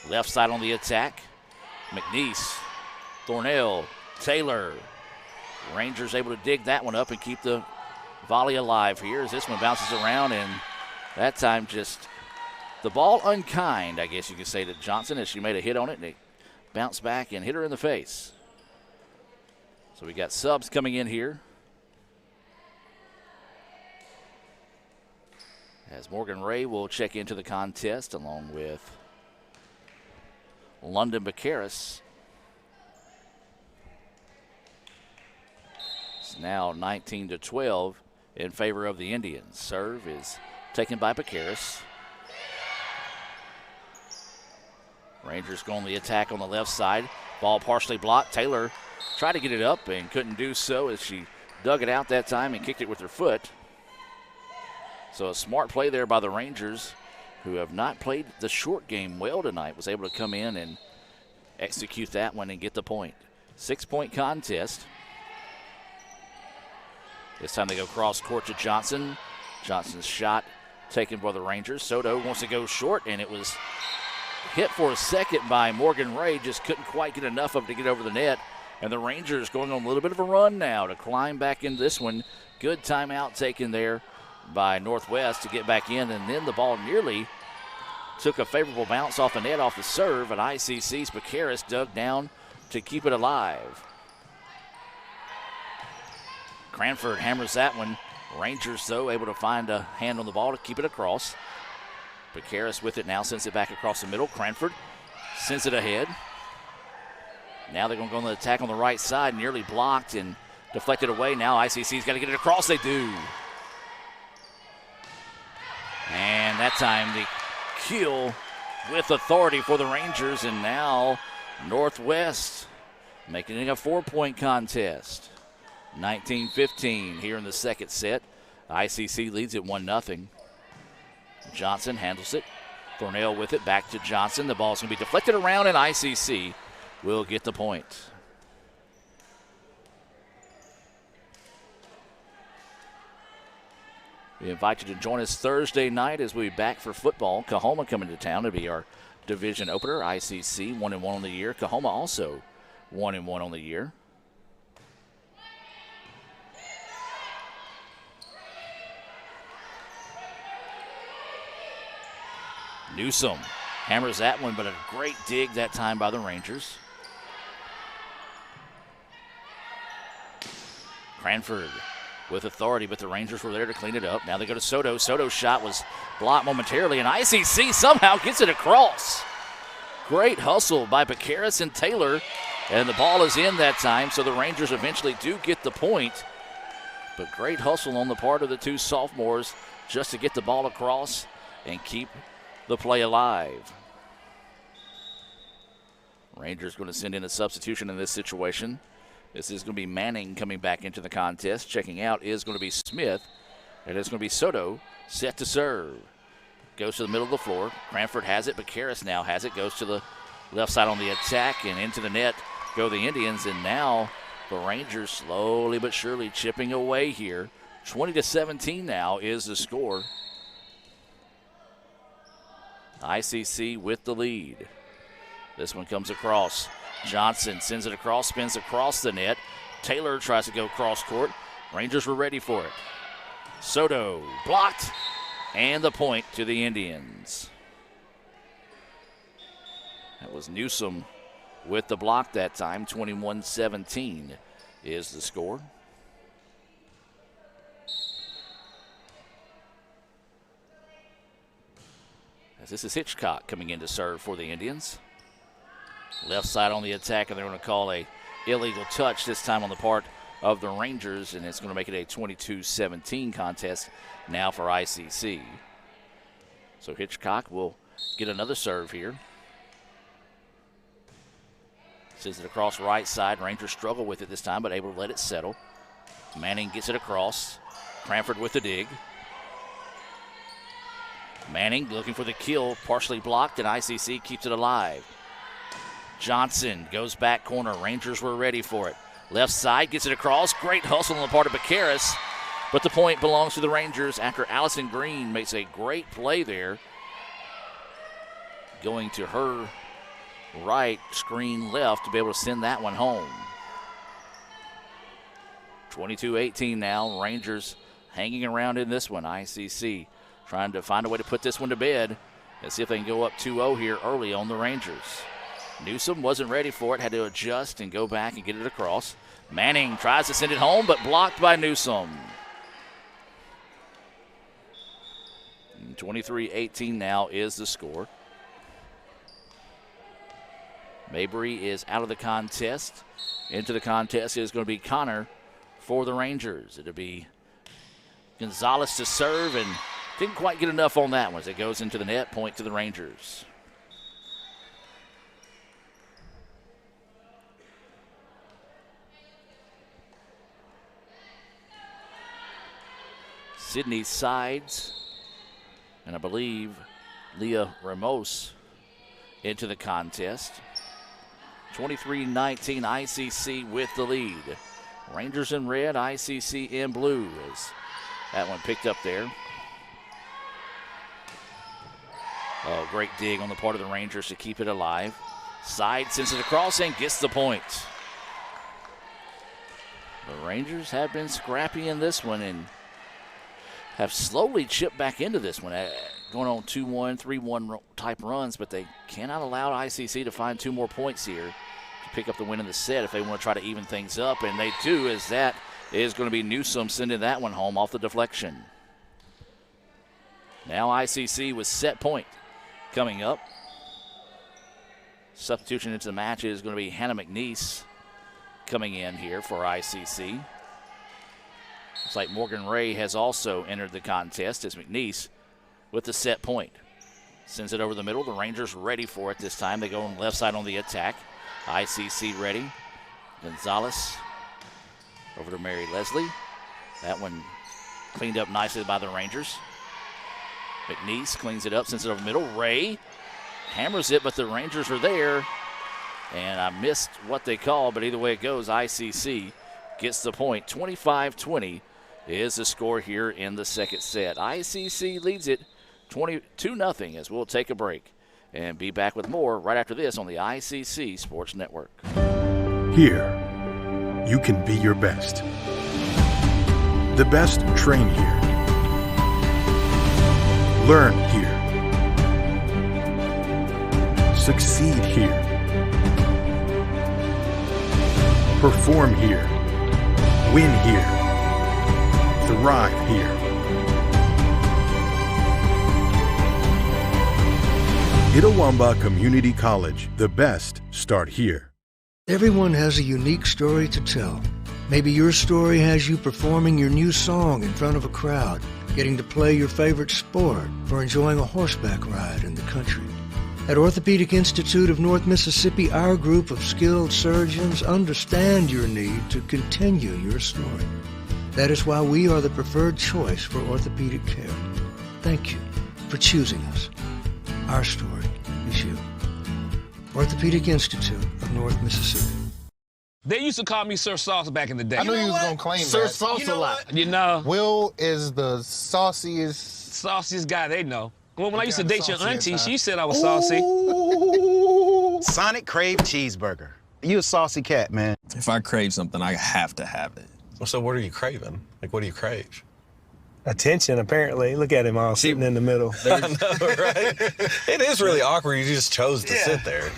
Left side on the attack. Mcnee, Thornell, Taylor. Rangers able to dig that one up and keep the volley alive here as this one bounces around, and that time just the ball unkind, I guess you could say, to Johnson as she made a hit on it, and it bounced back and hit her in the face. So we got subs coming in here. As Morgan Ray will check into the contest along with London Bacaris. It's now 19-12 in favor of the Indians. Serve is taken by Bacaris. Rangers go on the attack on the left side. Ball partially blocked. Taylor tried to get it up and couldn't do so as she dug it out that time and kicked it with her foot. So a smart play there by the Rangers, who have not played the short game well tonight, was able to come in and execute that one and get the point. 6-point contest. This time they go cross court to Johnson. Johnson's shot taken by the Rangers. Soto wants to go short, and it was hit for a second by Morgan Ray. Just couldn't quite get enough of it to get over the net. And the Rangers going on a little bit of a run now to climb back into this one. Good timeout taken there by Northwest to get back in, and then the ball nearly took a favorable bounce off the net off the serve, and ICC's Bacaris dug down to keep it alive. Cranford hammers that one. Rangers, though, able to find a hand on the ball to keep it across. Bacaris with it now, sends it back across the middle. Cranford sends it ahead. Now they're going to go on the attack on the right side, nearly blocked and deflected away. Now ICC's got to get it across. They do. And that time the kill with authority for the Rangers, and now Northwest making it a 4-point contest. 19-15 here in the second set. ICC leads it 1-0. Johnson handles it. Thornell with it, back to Johnson. The ball's going to be deflected around, and ICC will get the point. We invite you to join us Thursday night as we back for football. Coahoma coming to town to be our division opener. ICC 1-1 on the year. Coahoma also 1-1 on the year. Newsom hammers that one, but a great dig that time by the Rangers. Cranford with authority, but the Rangers were there to clean it up. Now they go to Soto. Soto's shot was blocked momentarily, and ICC somehow gets it across. Great hustle by Bacaris and Taylor, and the ball is in that time, so the Rangers eventually do get the point. But great hustle on the part of the two sophomores just to get the ball across and keep the play alive. Rangers going to send in a substitution in this situation. This is going to be Manning coming back into the contest. Checking out is going to be Smith, and it's going to be Soto set to serve. Goes to the middle of the floor. Cranford has it, but Bacaris now has it. Goes to the left side on the attack, and into the net go the Indians. And now the Rangers slowly but surely chipping away here. 20-17 now is the score. ICC with the lead. This one comes across. Johnson sends it across, spins across the net. Taylor tries to go cross court. Rangers were ready for it. Soto blocked, and the point to the Indians. That was Newsom with the block that time. 21-17 is the score. As this is Hitchcock coming in to serve for the Indians. Left side on the attack, and they're going to call a illegal touch this time on the part of the Rangers, and it's going to make it a 22-17 contest now for ICC. So Hitchcock will get another serve here. Sends it across right side. Rangers struggle with it this time, but able to let it settle. Manning gets it across. Cranford with the dig. Manning looking for the kill, partially blocked, and ICC keeps it alive. Johnson goes back corner. Rangers were ready for it. Left side gets it across. Great hustle on the part of Bacaris, but the point belongs to the Rangers after Allison Green makes a great play there. Going to her right, screen left to be able to send that one home. 22-18 now. Rangers hanging around in this one. ICC trying to find a way to put this one to bed. Let's see if they can go up 2-0 here early on the Rangers. Newsom wasn't ready for it, had to adjust and go back and get it across. Manning tries to send it home, but blocked by Newsom. 23-18 now is the score. Mabry is out of the contest. Into the contest is going to be Connor for the Rangers. It'll be Gonzalez to serve, and didn't quite get enough on that one as it goes into the net. Point to the Rangers. Sydney sides, and I believe Leah Ramos into the contest. 23-19, ICC with the lead. Rangers in red, ICC in blue as that one picked up there. Oh, great dig on the part of the Rangers to keep it alive. Side sends it across and gets the point. The Rangers have been scrappy in this one and have slowly chipped back into this one, going on 2-1, 3-1 type runs, but they cannot allow ICC to find 2 more points here to pick up the win in the set if they want to try to even things up, and they do, as that is going to be Newsom sending that one home off the deflection. Now ICC with set point coming up. Substitution into the match is going to be Hannah Mcnee coming in here for ICC. Looks like Morgan Ray has also entered the contest as Mcnee with the set point. Sends it over the middle. The Rangers ready for it this time. They go on the left side on the attack. ICC ready. Gonzalez over to Mary Leslie. That one cleaned up nicely by the Rangers. Mcnee cleans it up, sends it over the middle. Ray hammers it, but the Rangers are there. And I missed what they called, but either way it goes, ICC gets the point. 25-20 is the score here in the second set. ICC leads it 22-0 as we'll take a break and be back with more right after this on the ICC Sports Network. Here, you can be your best. The best train here. Learn here. Succeed here. Perform here. Win here. Thrive here. Itawamba Community College. The best start here. Everyone has a unique story to tell. Maybe your story has you performing your new song in front of a crowd, getting to play your favorite sport, or enjoying a horseback ride in the country. At Orthopedic Institute of North Mississippi, our group of skilled surgeons understand your need to continue your story. That is why we are the preferred choice for orthopedic care. Thank you for choosing us. Our story is you. Orthopedic Institute of North Mississippi. They used to call me Sir Sauce back in the day. I knew you was going to claim Sir that. Sauce You know a lot. what? You know. Will is the sauciest guy they know. Well, when I used to date your auntie, huh? she said I was saucy. Sonic Crave Cheeseburger. You a saucy cat, man. If I crave something, I have to have it. Well, so what are you craving? Like, what do you crave? Attention, apparently. Look at him all sitting in the middle. I know, right? It is really awkward. You just chose to sit there.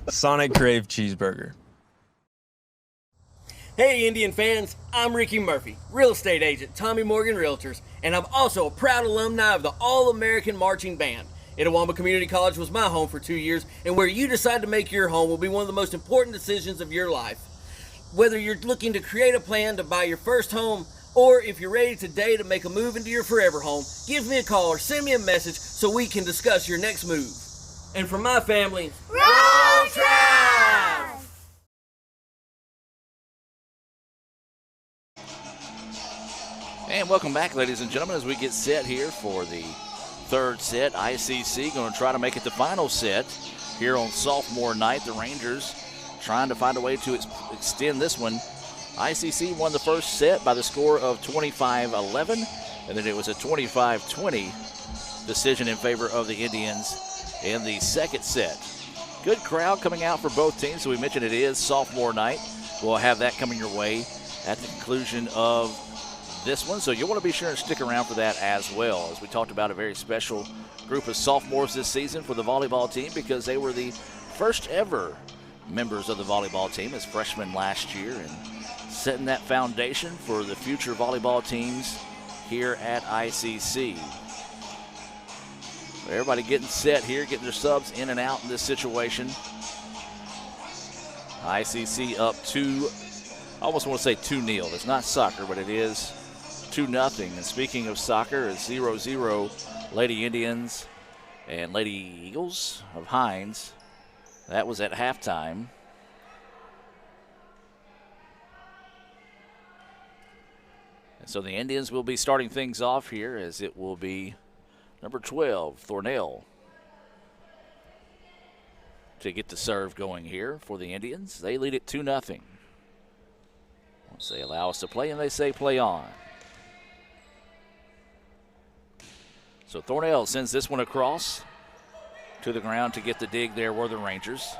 Sonic Crave Cheeseburger. Hey Indian fans, I'm Ricky Murphy, real estate agent, Tommy Morgan Realtors, and I'm also a proud alumni of the All-American Marching Band. Itawamba Community College was my home for 2 years, and where you decide to make your home will be one of the most important decisions of your life. Whether you're looking to create a plan to buy your first home, or if you're ready today to make a move into your forever home, give me a call or send me a message so we can discuss your next move. And for my family, roll Trav! And welcome back, ladies and gentlemen, as we get set here for the third set. ICC going to try to make it the final set here on sophomore night. The Rangers trying to find a way to extend this one. ICC won the first set by the score of 25-11, and then it was a 25-20 decision in favor of the Indians in the second set. Good crowd coming out for both teams. So we mentioned it is sophomore night. We'll have that coming your way at the conclusion of this one, so you'll want to be sure and stick around for that as well. As we talked about, a very special group of sophomores this season for the volleyball team, because they were the first ever members of the volleyball team as freshmen last year, and setting that foundation for the future volleyball teams here at ICC. Everybody getting set here, getting their subs in and out in this situation. ICC up 2, I almost want to say 2-0. It's not soccer, but it is 2-0. And speaking of soccer, it's 0-0 Lady Indians and Lady Eagles of Hines. That was at halftime. And so the Indians will be starting things off here, as it will be number 12, Thornell, to get the serve going here for the Indians. They lead it 2-0. Once they allow us to play, and they say play on. So Thornell sends this one across to the ground to get the dig there were the Rangers.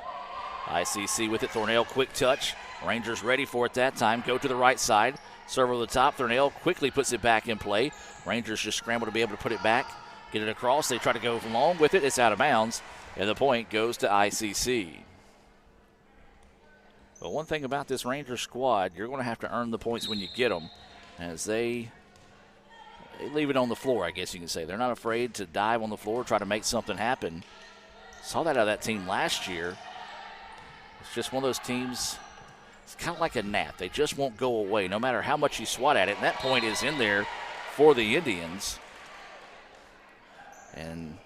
ICC with it. Thornell, quick touch. Rangers ready for it that time. Go to the right side. Serve over the top. Thornell quickly puts it back in play. Rangers just scramble to be able to put it back. Get it across. They try to go long with it. It's out of bounds. And the point goes to ICC. But one thing about this Rangers squad, you're going to have to earn the points when you get them, as they leave it on the floor, I guess you can say. They're not afraid to dive on the floor, try to make something happen. Saw that out of that team last year. It's just one of those teams, it's kind of like a gnat. They just won't go away no matter how much you swat at it. And that point is in there for the Indians. And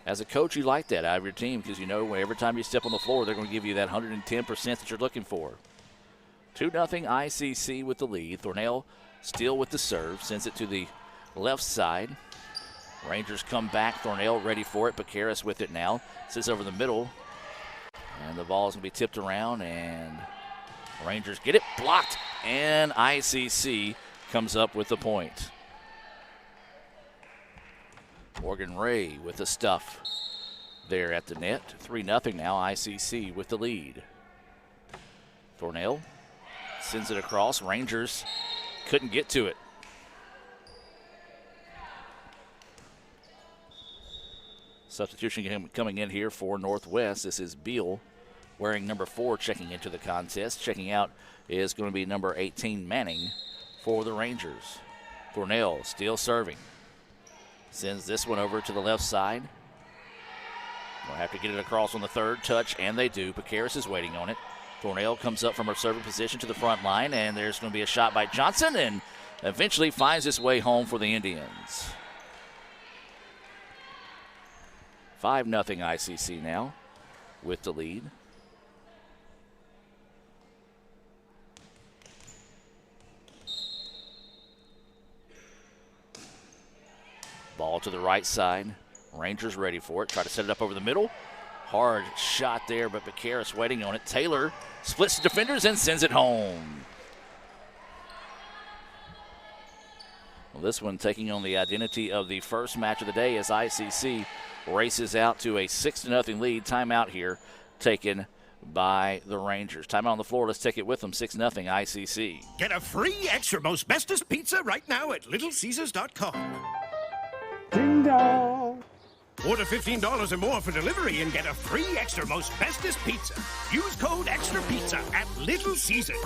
as a coach, you like that out of your team, because you know every time you step on the floor, they're going to give you that 110% that you're looking for. 2-0 ICC with the lead. Thornell still with the serve, sends it to the left side. Rangers come back. Thornell ready for it. Pacaris with it now. Sits over the middle. And the ball is going to be tipped around, and Rangers get it blocked. And ICC comes up with the point. Morgan Ray with the stuff there at the net. 3-0 now. ICC with the lead. Thornell sends it across. Rangers couldn't get to it. Substitution coming in here for Northwest. This is Beal, wearing number 4, checking into the contest. Checking out is going to be number 18, Manning, for the Rangers. Thornell still serving. Sends this one over to the left side. They'll have to get it across on the third touch, and they do. Pacaris is waiting on it. Thornell comes up from her serving position to the front line, and there's going to be a shot by Johnson, and eventually finds his way home for the Indians. 5-0 ICC now with the lead. Ball to the right side. Rangers ready for it. Try to set it up over the middle. Hard shot there, but Pacaris waiting on it. Taylor splits the defenders and sends it home. Well, this one taking on the identity of the first match of the day as ICC races out to a 6-0 lead. Timeout here taken by the Rangers. Timeout on the floor. Let's take it with them. 6-0 ICC. Get a free extra most bestest pizza right now at littlecaesars.com. Ding dong. Order $15 or more for delivery and get a free extra most bestest pizza. Use code EXTRA PIZZA at Little Caesars.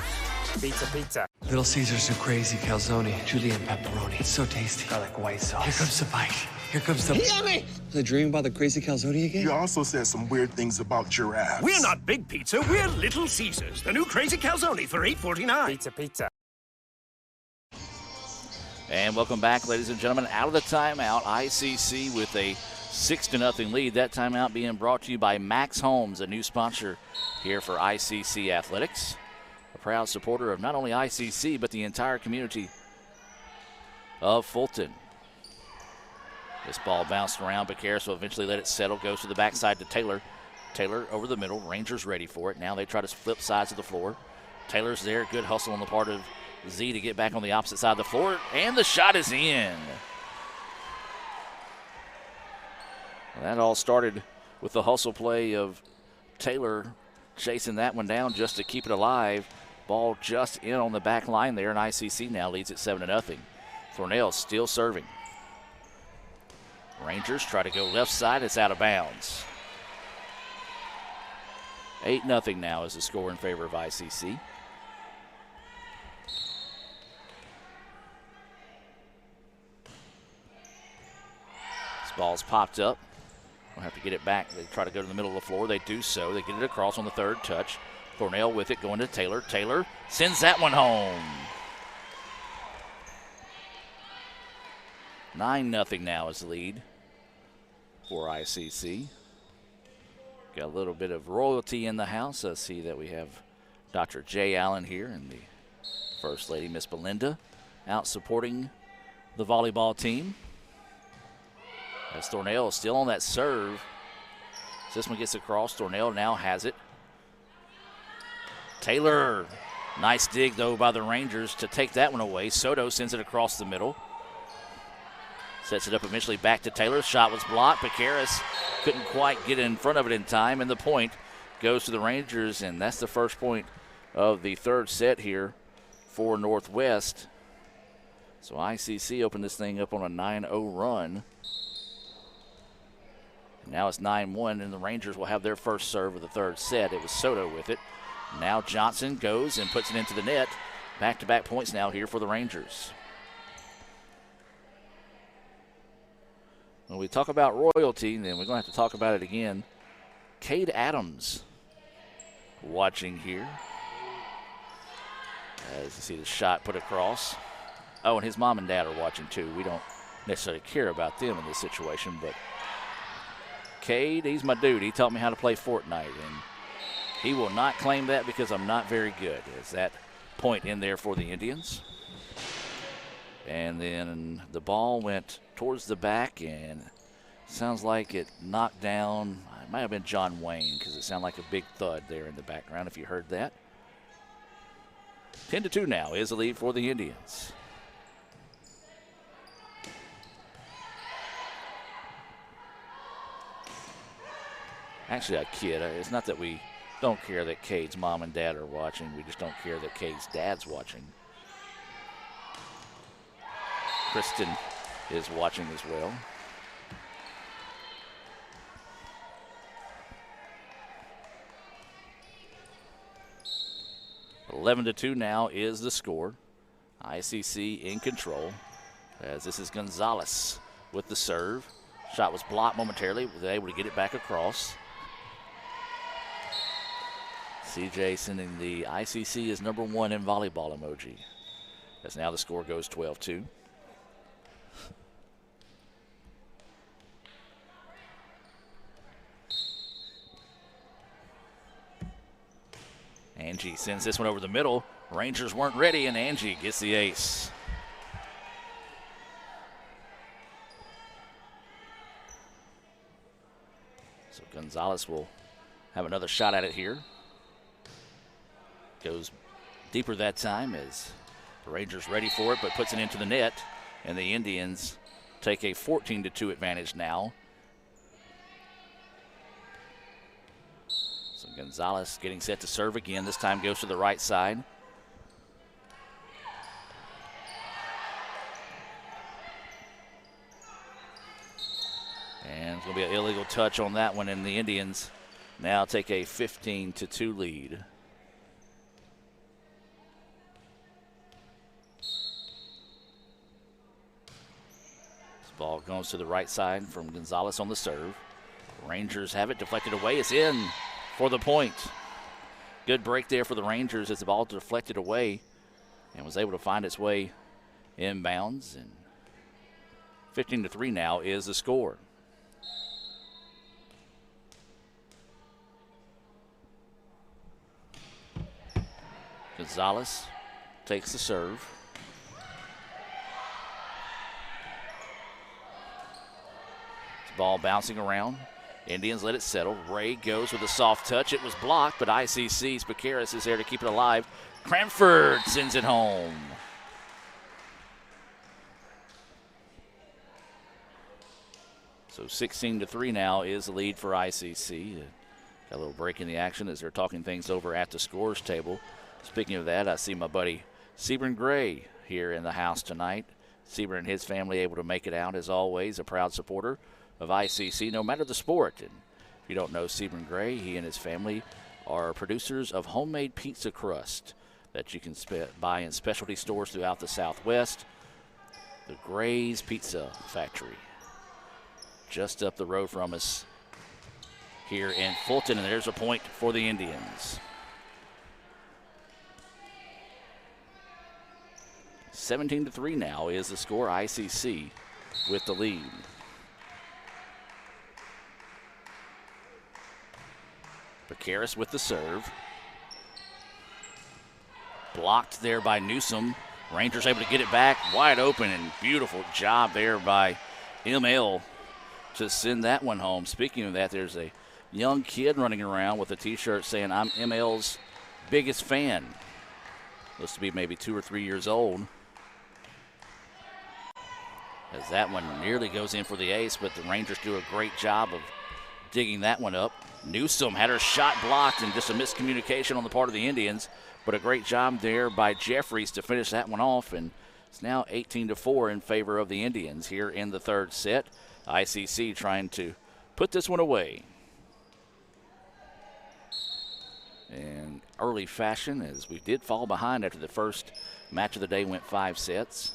Pizza, pizza. Little Caesars new crazy calzone, julienne pepperoni. It's so tasty. Garlic white sauce. Here comes the bite. Here comes the... Yummy! Was I dreaming about the crazy calzone again? You also said some weird things about giraffes. We're not Big Pizza, we're Little Caesars. The new crazy calzone for $8.49. Pizza, pizza. And welcome back, ladies and gentlemen, out of the timeout. ICC with a 6-0 lead. That timeout being brought to you by Max Homes, a new sponsor here for ICC Athletics. A proud supporter of not only ICC, but the entire community of Fulton. This ball bounced around. Becaris will eventually let it settle. Goes to the backside to Taylor. Taylor over the middle. Rangers ready for it. Now they try to flip sides of the floor. Taylor's there. Good hustle on the part of Zee to get back on the opposite side of the floor. And the shot is in. Well, that all started with the hustle play of Taylor chasing that one down just to keep it alive. Ball just in on the back line there, and ICC now leads at 7-0. Thornell still serving. Rangers try to go left side. It's out of bounds. 8-0 now is the score in favor of ICC. This ball's popped up. We'll have to get it back. They try to go to the middle of the floor. They do so. They get it across on the third touch. Thornell with it going to Taylor. Taylor sends that one home. 9-0 now is the lead for ICC. Got a little bit of royalty in the house. I see that we have Dr. Jay Allen here and the First Lady, Miss Belinda, out supporting the volleyball team. As Thornell is still on that serve. As this one gets across, Thornell now has it. Taylor, nice dig though by the Rangers to take that one away. Soto sends it across the middle. Sets it up eventually back to Taylor. Shot was blocked. Becaris couldn't quite get in front of it in time, and the point goes to the Rangers, and that's the first point of the third set here for Northwest. So ICC opened this thing up on a 9-0 run. Now it's 9-1, and the Rangers will have their first serve of the third set. It was Soto with it. Now Johnson goes and puts it into the net. Back-to-back points now here for the Rangers. When we talk about royalty, then we're going to have to talk about it again. Cade Adams watching here. As you see the shot put across. Oh, and his mom and dad are watching too. We don't necessarily care about them in this situation, but Cade, he's my dude. He taught me how to play Fortnite, and he will not claim that because I'm not very good. Is that point in there for the Indians? And then the ball went towards the back, and sounds like it knocked down. It might have been John Wayne because it sounded like a big thud there in the background if you heard that. 10-2 now is the lead for the Indians. Actually, I kid. It's not that we don't care that Cade's mom and dad are watching. We just don't care that Cade's dad's watching. Kristen is watching as well. (11-2) now is the score. ICC in control. As this is Gonzalez with the serve. Shot was blocked momentarily. Was able to get it back across. CJ sending the ICC is #1 in volleyball emoji. As now the score goes 12-2. Angie sends this one over the middle. Rangers weren't ready, and Angie gets the ace. So Gonzalez will have another shot at it here. Goes deeper that time as the Rangers ready for it, but puts it into the net, and the Indians take a 14-2 advantage now. So Gonzalez getting set to serve again. This time goes to the right side. And it's going to be an illegal touch on that one, and the Indians now take a 15-2 lead. Ball goes to the right side from Gonzalez on the serve. Rangers have it deflected away. It's in for the point. Good break there for the Rangers as the ball deflected away and was able to find its way inbounds. And 15-3 now is the score. Gonzalez takes the serve. Ball bouncing around. Indians let it settle. Ray goes with a soft touch. It was blocked, but ICC's Bacaris is there to keep it alive. Cranford sends it home. So 16-3 now is the lead for ICC. Got a little break in the action as they're talking things over at the scores table. Speaking of that, I see my buddy Sebring Gray here in the house tonight. Sebring and his family able to make it out as always, a proud supporter of ICC, no matter the sport. And if you don't know Sebring Gray, he and his family are producers of homemade pizza crust that you can buy in specialty stores throughout the Southwest. The Gray's Pizza Factory, just up the road from us here in Fulton, and there's a point for the Indians. 17-3 now is the score. ICC with the lead. Bacaris with the serve. Blocked there by Newsom. Rangers able to get it back wide open, and beautiful job there by ML to send that one home. Speaking of that, there's a young kid running around with a t-shirt saying, "I'm ML's biggest fan." Looks to be maybe 2 or 3 years old. As that one nearly goes in for the ace, but the Rangers do a great job of digging that one up. Newsom had her shot blocked, and just a miscommunication on the part of the Indians, but a great job there by Jeffries to finish that one off, and it's now 18-4 in favor of the Indians here in the third set. ICC trying to put this one away in early fashion, as we did fall behind after the first match of the day went 5 sets.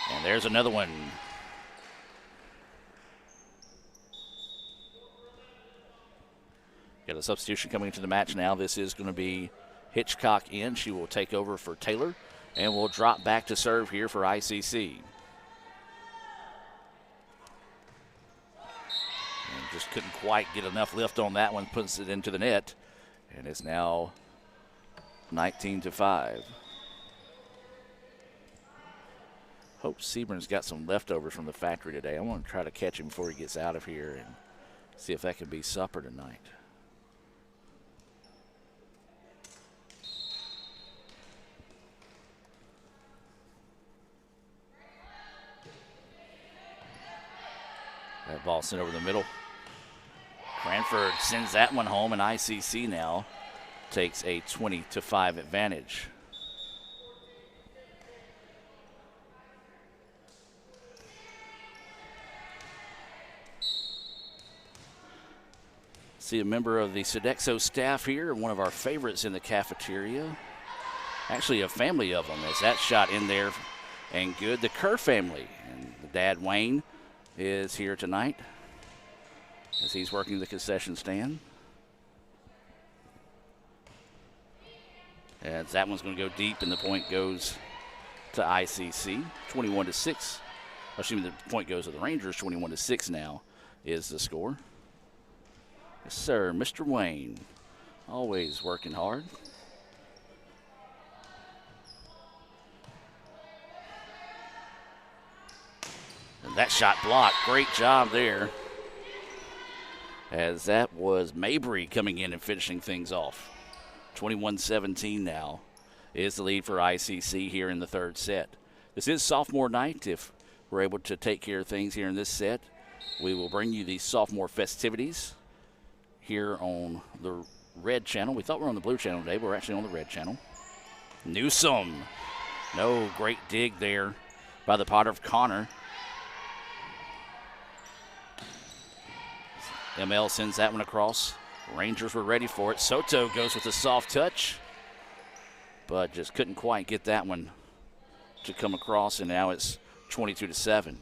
And there's another one. Got a substitution coming into the match now. This is going to be Hitchcock in. She will take over for Taylor, and will drop back to serve here for ICC. And just couldn't quite get enough lift on that one, puts it into the net, and it's now 19-5. Hope Sebring's got some leftovers from the factory today. I want to try to catch him before he gets out of here and see if that can be supper tonight. That ball sent over the middle. Cranford sends that one home, and ICC now takes a 20-5 advantage. See a member of the Sodexo staff here, one of our favorites in the cafeteria. Actually, a family of them, as that shot in there and good. The Kerr family, and the dad, Wayne, is here tonight as he's working the concession stand. As that one's going to go deep, and the point goes to ICC, 21-6. Excuse me, the point goes to the Rangers, 21-6 now is the score. Yes, sir, Mr. Wayne, always working hard. And that shot blocked. Great job there. As that was Mabry coming in and finishing things off. 21-17 now is the lead for ICC here in the third set. This is sophomore night. If we're able to take care of things here in this set, we will bring you the sophomore festivities here on the red channel. We thought we were on the blue channel today, but we're actually on the red channel. Newsom. No, great dig there by the Potter of Connor. ML sends that one across. Rangers were ready for it. Soto goes with a soft touch, but just couldn't quite get that one to come across, and now it's 22-7.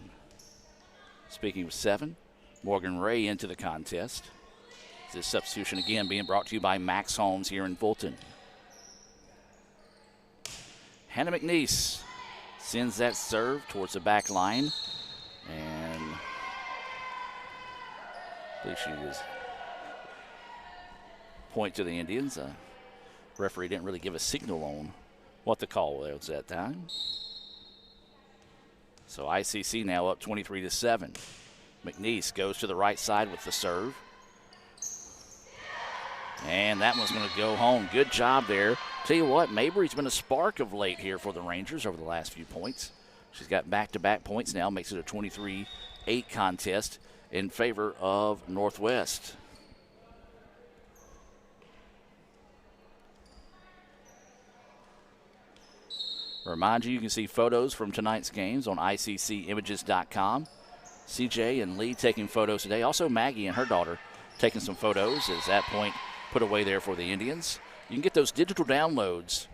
Speaking of 7, Morgan Ray into the contest. This substitution again being brought to you by Max Homes here in Fulton. Hannah Mcnee sends that serve towards the back line, and I believe she was point to the Indians. Referee didn't really give a signal on what the call was at that time. So ICC now up 23-7. Mcnee goes to the right side with the serve. And that one's going to go home. Good job there. Tell you what, Mabry's been a spark of late here for the Rangers over the last few points. She's got back-to-back points now, makes it a 23-8 contest in favor of Northwest. Remind you can see photos from tonight's games on ICCimages.com. CJ and Lee taking photos today. Also Maggie and her daughter taking some photos as that point put away there for the Indians. You can get those digital downloads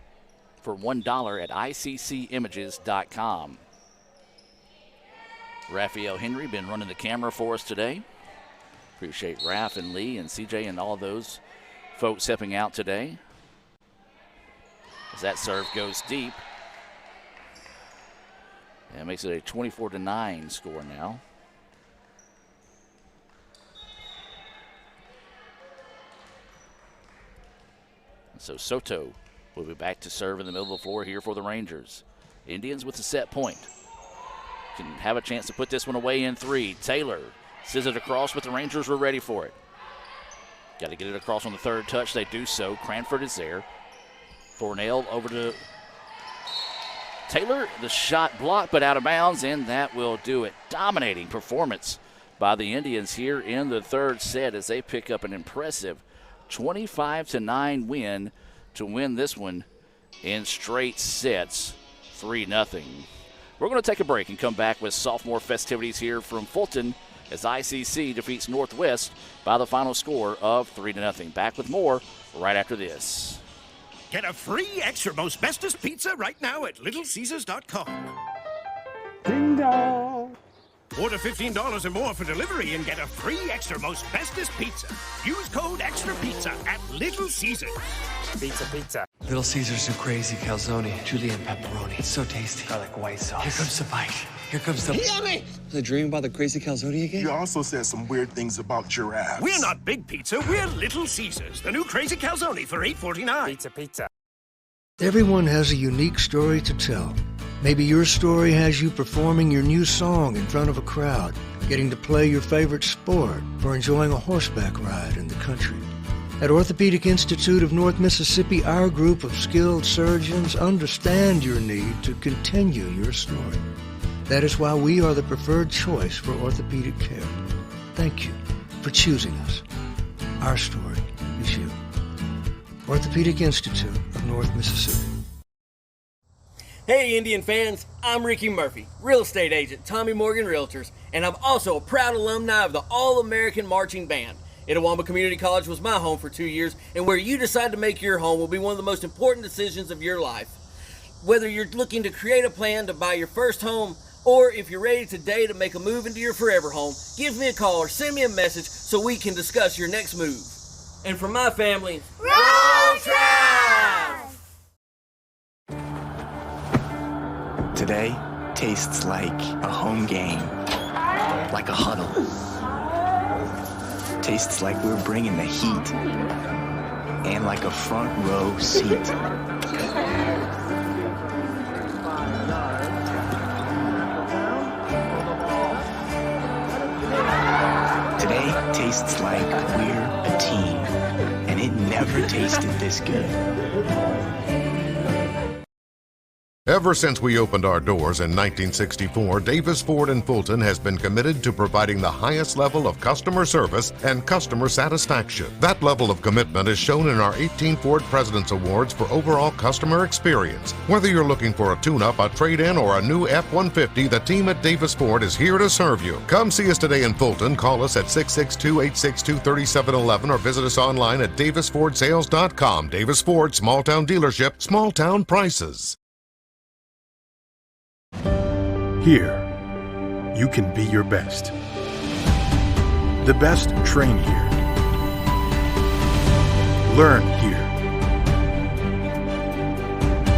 for $1 at ICCimages.com. Raphael Henry been running the camera for us today. Appreciate Raph and Lee and CJ and all those folks helping out today. As that serve goes deep. And makes it a 24-9 score now. So Soto will be back to serve in the middle of the floor here for the Rangers. Indians with a set point. Can have a chance to put this one away in 3. Taylor sends it across, but the Rangers were ready for it. Got to get it across on the third touch. They do so. Cranford is there. Thornell over to Taylor. The shot blocked, but out of bounds, and that will do it. Dominating performance by the Indians here in the third set as they pick up an impressive 25-9 win to win this one in straight sets, 3-0. We're going to take a break and come back with sophomore festivities here from Fulton as ICC defeats Northwest by the final score of 3-0. Back with more right after this. Get a free extra most bestest pizza right now at littlecaesars.com. Ding dong. Order $15 or more for delivery and get a free extra most bestest pizza. Use code extra pizza at Little Caesars. Pizza, pizza. Little Caesars new crazy calzone, julienne pepperoni. It's so tasty. Garlic white sauce. Here comes the bite. Here comes the... Yummy! The dream about the crazy calzone again? You also said some weird things about giraffes. We're not Big Pizza, we're Little Caesars. The new crazy calzone for $8.49. Pizza, pizza. Everyone has a unique story to tell. Maybe your story has you performing your new song in front of a crowd, getting to play your favorite sport, or enjoying a horseback ride in the country. At Orthopedic Institute of North Mississippi, our group of skilled surgeons understand your need to continue your story. That is why we are the preferred choice for orthopedic care. Thank you for choosing us. Our story is you. Orthopedic Institute of North Mississippi. Hey Indian fans, I'm Ricky Murphy, real estate agent, Tommy Morgan Realtors, and I'm also a proud alumni of the All-American Marching Band. Itawamba Community College was my home for 2 years, and where you decide to make your home will be one of the most important decisions of your life. Whether you're looking to create a plan to buy your first home, or if you're ready today to make a move into your forever home, give me a call or send me a message so we can discuss your next move. And for my family, roll Trav! Today tastes like a home game, like a huddle. Tastes like we're bringing the heat, and like a front row seat. Today tastes like we're a team, and it never tasted this good. Ever since we opened our doors in 1964, Davis Ford in Fulton has been committed to providing the highest level of customer service and customer satisfaction. That level of commitment is shown in our 18 Ford President's Awards for overall customer experience. Whether you're looking for a tune-up, a trade-in, or a new F-150, the team at Davis Ford is here to serve you. Come see us today in Fulton. Call us at 662-862-3711 or visit us online at davisfordsales.com. Davis Ford, small-town dealership, small-town prices. Here, you can be your best. The best train here. Learn here.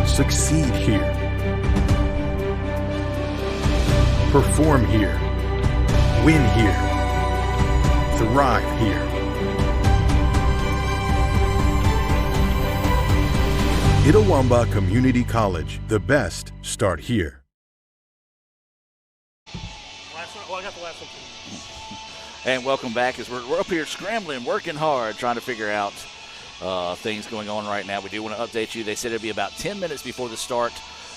Succeed here. Perform here. Win here. Thrive here. Itawamba Community College. The best start here. Well, I got the last one. And welcome back as we're up here scrambling, working hard, trying to figure out things going on right now. We do want to update you. They said it'd be about 10 minutes before the start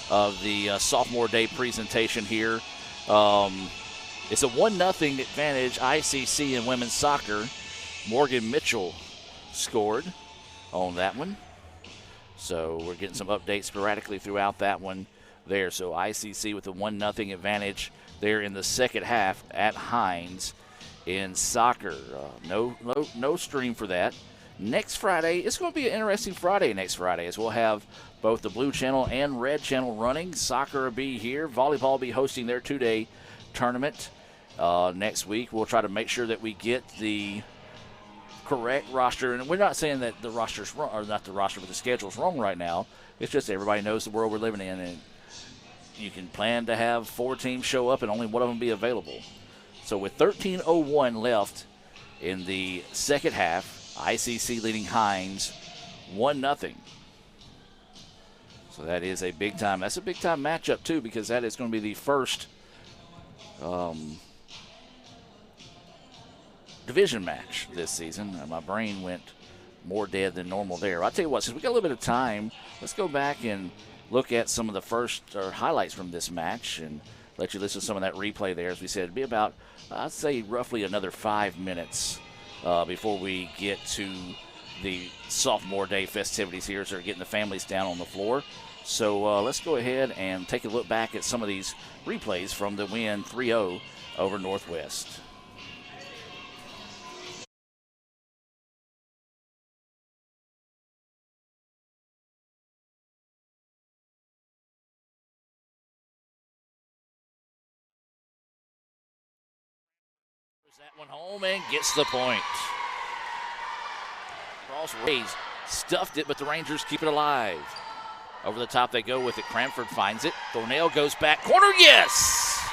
of the sophomore day presentation here. It's a 1-0 advantage, ICC in women's soccer. Morgan Mitchell scored on that one. So we're getting some updates sporadically throughout that one there. So ICC with a 1-0 advantage there in the second half at Hines in soccer. No stream for that. Next Friday, it's going to be an interesting Friday next Friday as we'll have both the Blue Channel and Red Channel running. Soccer will be here. Volleyball will be hosting their 2-day tournament next week. We'll try to make sure that we get the correct roster. And we're not saying that the roster's wrong, or not the roster, but the schedule's wrong right now. It's just everybody knows the world we're living in, and you can plan to have 4 teams show up and only one of them be available. So with 13:01 left in the second half, ICC leading Hines 1-0. So that is a big time. That's a big time matchup too, because that is going to be the first division match this season. My brain went more dead than normal there. I'll tell you what, since we got a little bit of time, let's go back and look at some of the first highlights from this match and let you listen to some of that replay there. As we said, it'd be about, I'd say, roughly another 5 minutes before we get to the sophomore day festivities here as they're getting the families down on the floor. So let's go ahead and take a look back at some of these replays from the win 3-0 over Northwest. That one home and gets the point. Cross raised, stuffed it, but the Rangers keep it alive. Over the top they go with it. Cranford finds it. Thornell goes back. Corner, yes!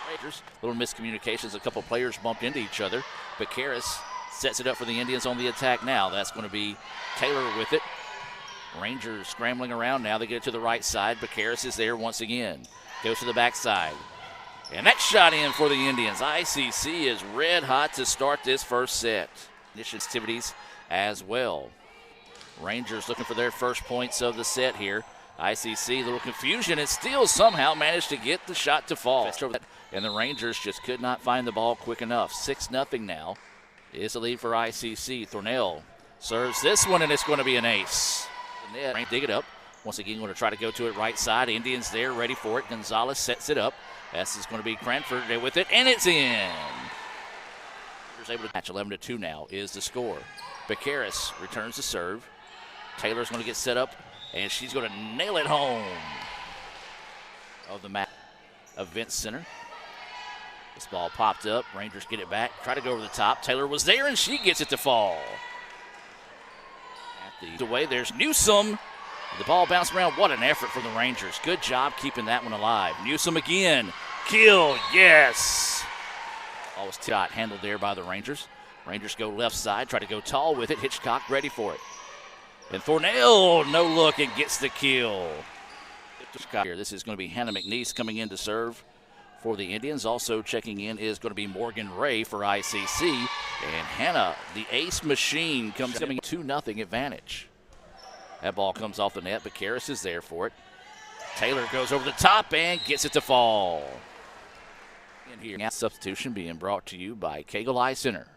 Rangers, little miscommunications. A couple players bumped into each other. But Karras sets it up for the Indians on the attack now. That's going to be Taylor with it. Rangers scrambling around now. They get it to the right side. But Karras is there once again. Goes to the backside. And that shot in for the Indians. ICC is red hot to start this first set. Activities as well. Rangers looking for their first points of the set here. ICC, a little confusion, and still somehow managed to get the shot to fall. And the Rangers just could not find the ball quick enough. 6-0 now is the lead for ICC. Thornell serves this one, and it's going to be an ace. The net, dig it up. Once again, going to try to go to it right side. Indians there, ready for it. Gonzalez sets it up. This is going to be Cranford there with it, and it's in. Able to match 11-2 now is the score. Karras returns the serve. Taylor's going to get set up, and she's going to nail it home. Of the match, Event Center. This ball popped up. Rangers get it back. Try to go over the top. Taylor was there, and she gets it to fall. At the way, there's Newsome. The ball bounced around. What an effort from the Rangers. Good job keeping that one alive. Newsome again. Kill, yes. Always shot handled there by the Rangers. Rangers go left side, try to go tall with it. Hitchcock ready for it. And Thornell, no look, and gets the kill. This is going to be Hannah Mcnee coming in to serve for the Indians. Also checking in is going to be Morgan Ray for ICC. And Hannah, the ace machine, coming 2-0 advantage. That ball comes off the net, but Karras is there for it. Taylor goes over the top and gets it to fall. In here, substitution being brought to you by Kegel Eye Center.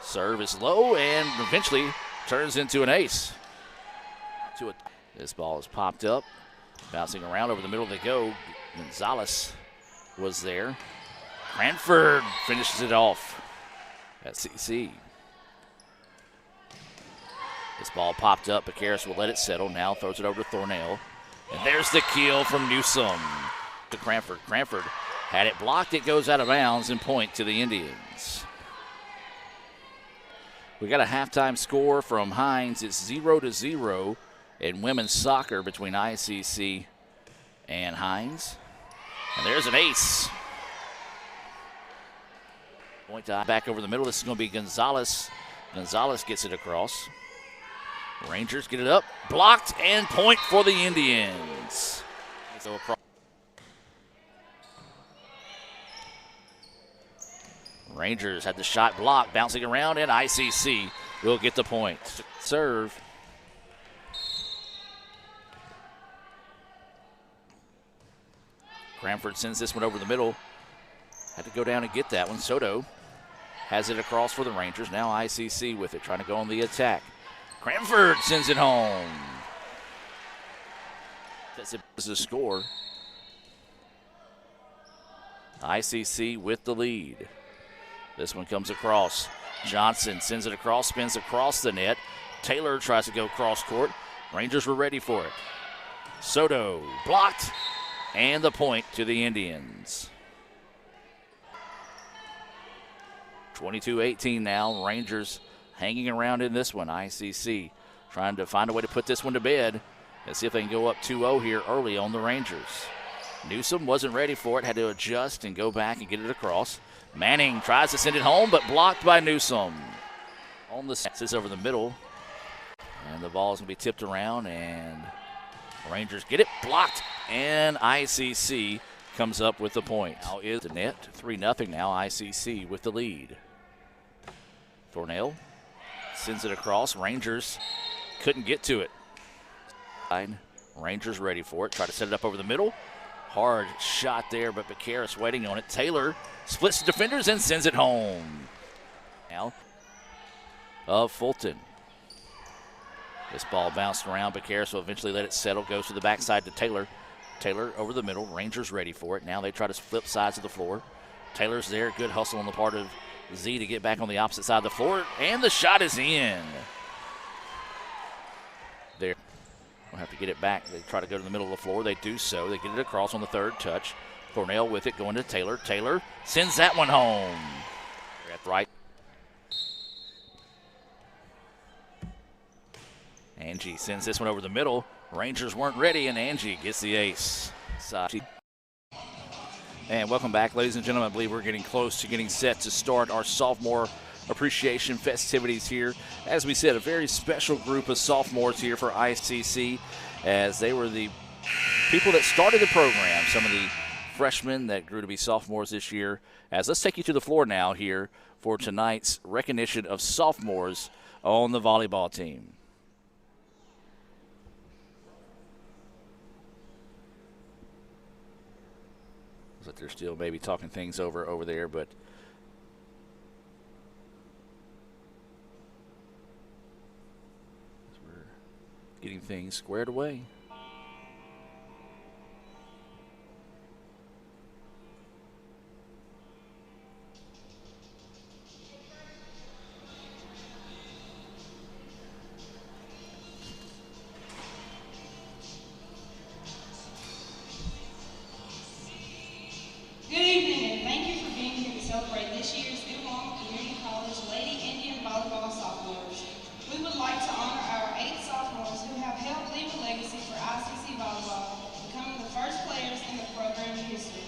Serve is low and eventually turns into an ace. This ball is popped up, bouncing around over the middle they go. Gonzalez was there. Cranford finishes it off at CC. This ball popped up, but Karras will let it settle. Now throws it over to Thornell. And there's the kill from Newsom to Cranford. Cranford had it blocked. It goes out of bounds and point to the Indians. We got a halftime score from Hines. It's 0-0 in women's soccer between ICC and Hines. And there's an ace. Point to back over the middle. This is going to be Gonzalez. Gonzalez gets it across. Rangers get it up. Blocked and point for the Indians. So across. Rangers had the shot blocked, bouncing around, and ICC will get the point. Serve. Cranford sends this one over the middle. Had to go down and get that one. Soto has it across for the Rangers. Now ICC with it, trying to go on the attack. Cranford sends it home. That's a score. ICC with the lead. This one comes across. Johnson sends it across, spins across the net. Taylor tries to go cross court. Rangers were ready for it. Soto blocked, and the point to the Indians. 22-18 now. Rangers hanging around in this one. ICC trying to find a way to put this one to bed. Let's see if they can go up 2-0 here early on the Rangers. Newsom wasn't ready for it, had to adjust and go back and get it across. Manning tries to send it home, but blocked by Newsom. On the sits over the middle, and the ball is going to be tipped around, and Rangers get it blocked, and ICC comes up with the point. Now is the net 3-0 now. ICC with the lead. Thornell sends it across. Rangers couldn't get to it. Rangers ready for it. Try to set it up over the middle. Hard shot there, but Becaris waiting on it. Taylor splits the defenders and sends it home. Now of Fulton. This ball bounced around. Becaris will eventually let it settle. Goes to the backside to Taylor. Taylor over the middle. Rangers ready for it. Now they try to flip sides of the floor. Taylor's there. Good hustle on the part of Zee to get back on the opposite side of the floor. And the shot is in. There. We'll have to get it back. They try to go to the middle of the floor. They do so. They get it across on the third touch. Thornell with it going to Taylor. Taylor sends that one home. At right. Angie sends this one over the middle. Rangers weren't ready, and Angie gets the ace. And welcome back, ladies and gentlemen. I believe we're getting close to getting set to start our sophomore appreciation festivities here. As we said, a very special group of sophomores here for ICC, as they were the people that started the program, some of the freshmen that grew to be sophomores this year. As let's take you to the floor now here for tonight's recognition of sophomores on the volleyball team. Looks like they're still maybe talking things over there, but we're getting things squared away. Good evening, and thank you for being here to celebrate this year's New Ulm Community College Lady Indian Volleyball sophomores. We would like to honor our 8 sophomores who have helped leave a legacy for ICC volleyball, becoming the first players in the program's history.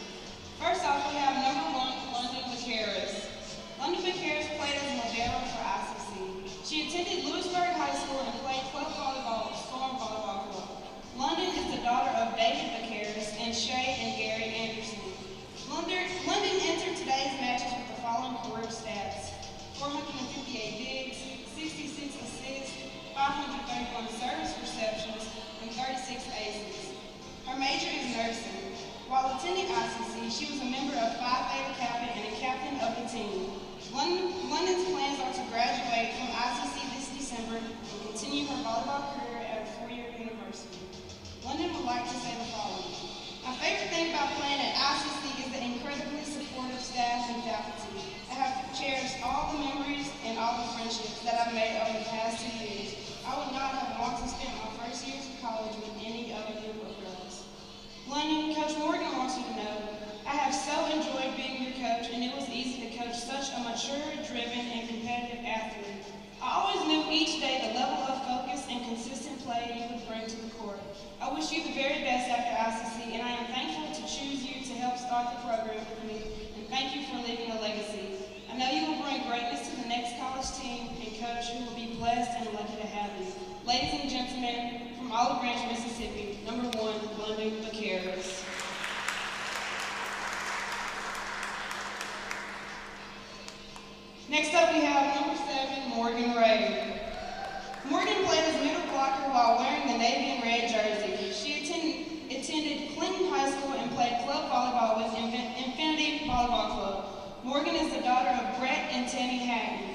First off, we have number 1, London Becaris. London Becaris played as a libero for ICC. She attended Lewisburg High School and played club volleyball at Storm Volleyball Club. London is the daughter of David Becaris and Shay and Gary Anderson. London entered today's matches with the following career stats: 458 digs, 66 assists, 531 service receptions, and 36 aces. Her major is nursing. While attending ICC, she was a member of Phi Theta Kappa and a captain of the team. London's plans are to graduate from ICC this December and continue her volleyball career at a 4-year university. London would like to say the following. My favorite thing about playing at ICC is the incredibly supportive staff and faculty. I have cherished all the memories and all the friendships that I've made over the past 2 years. I would not have wanted to spend my first years of college with any other group of girls. London, Coach Morgan wants you to know, I have so enjoyed being your coach, and it was easy to coach such a mature, driven, and competitive athlete. I always knew each day the level of focus and consistent play you would bring to the court. I wish you the very best after ICC, and I am thankful to choose you to help start the program with me, and thank you for leaving a legacy. I know you will bring greatness to the next college team and coach who will be blessed and lucky to have you. Ladies and gentlemen, from Olive Branch, Mississippi, number 1, London Vaqueros. Next up, we have number 7, Morgan Ray. Morgan played as middle blocker while wearing the navy and red jersey. She attended Clinton High School and played club volleyball with Infinity Volleyball Club. Morgan is the daughter of Brett and Tammy Hatton.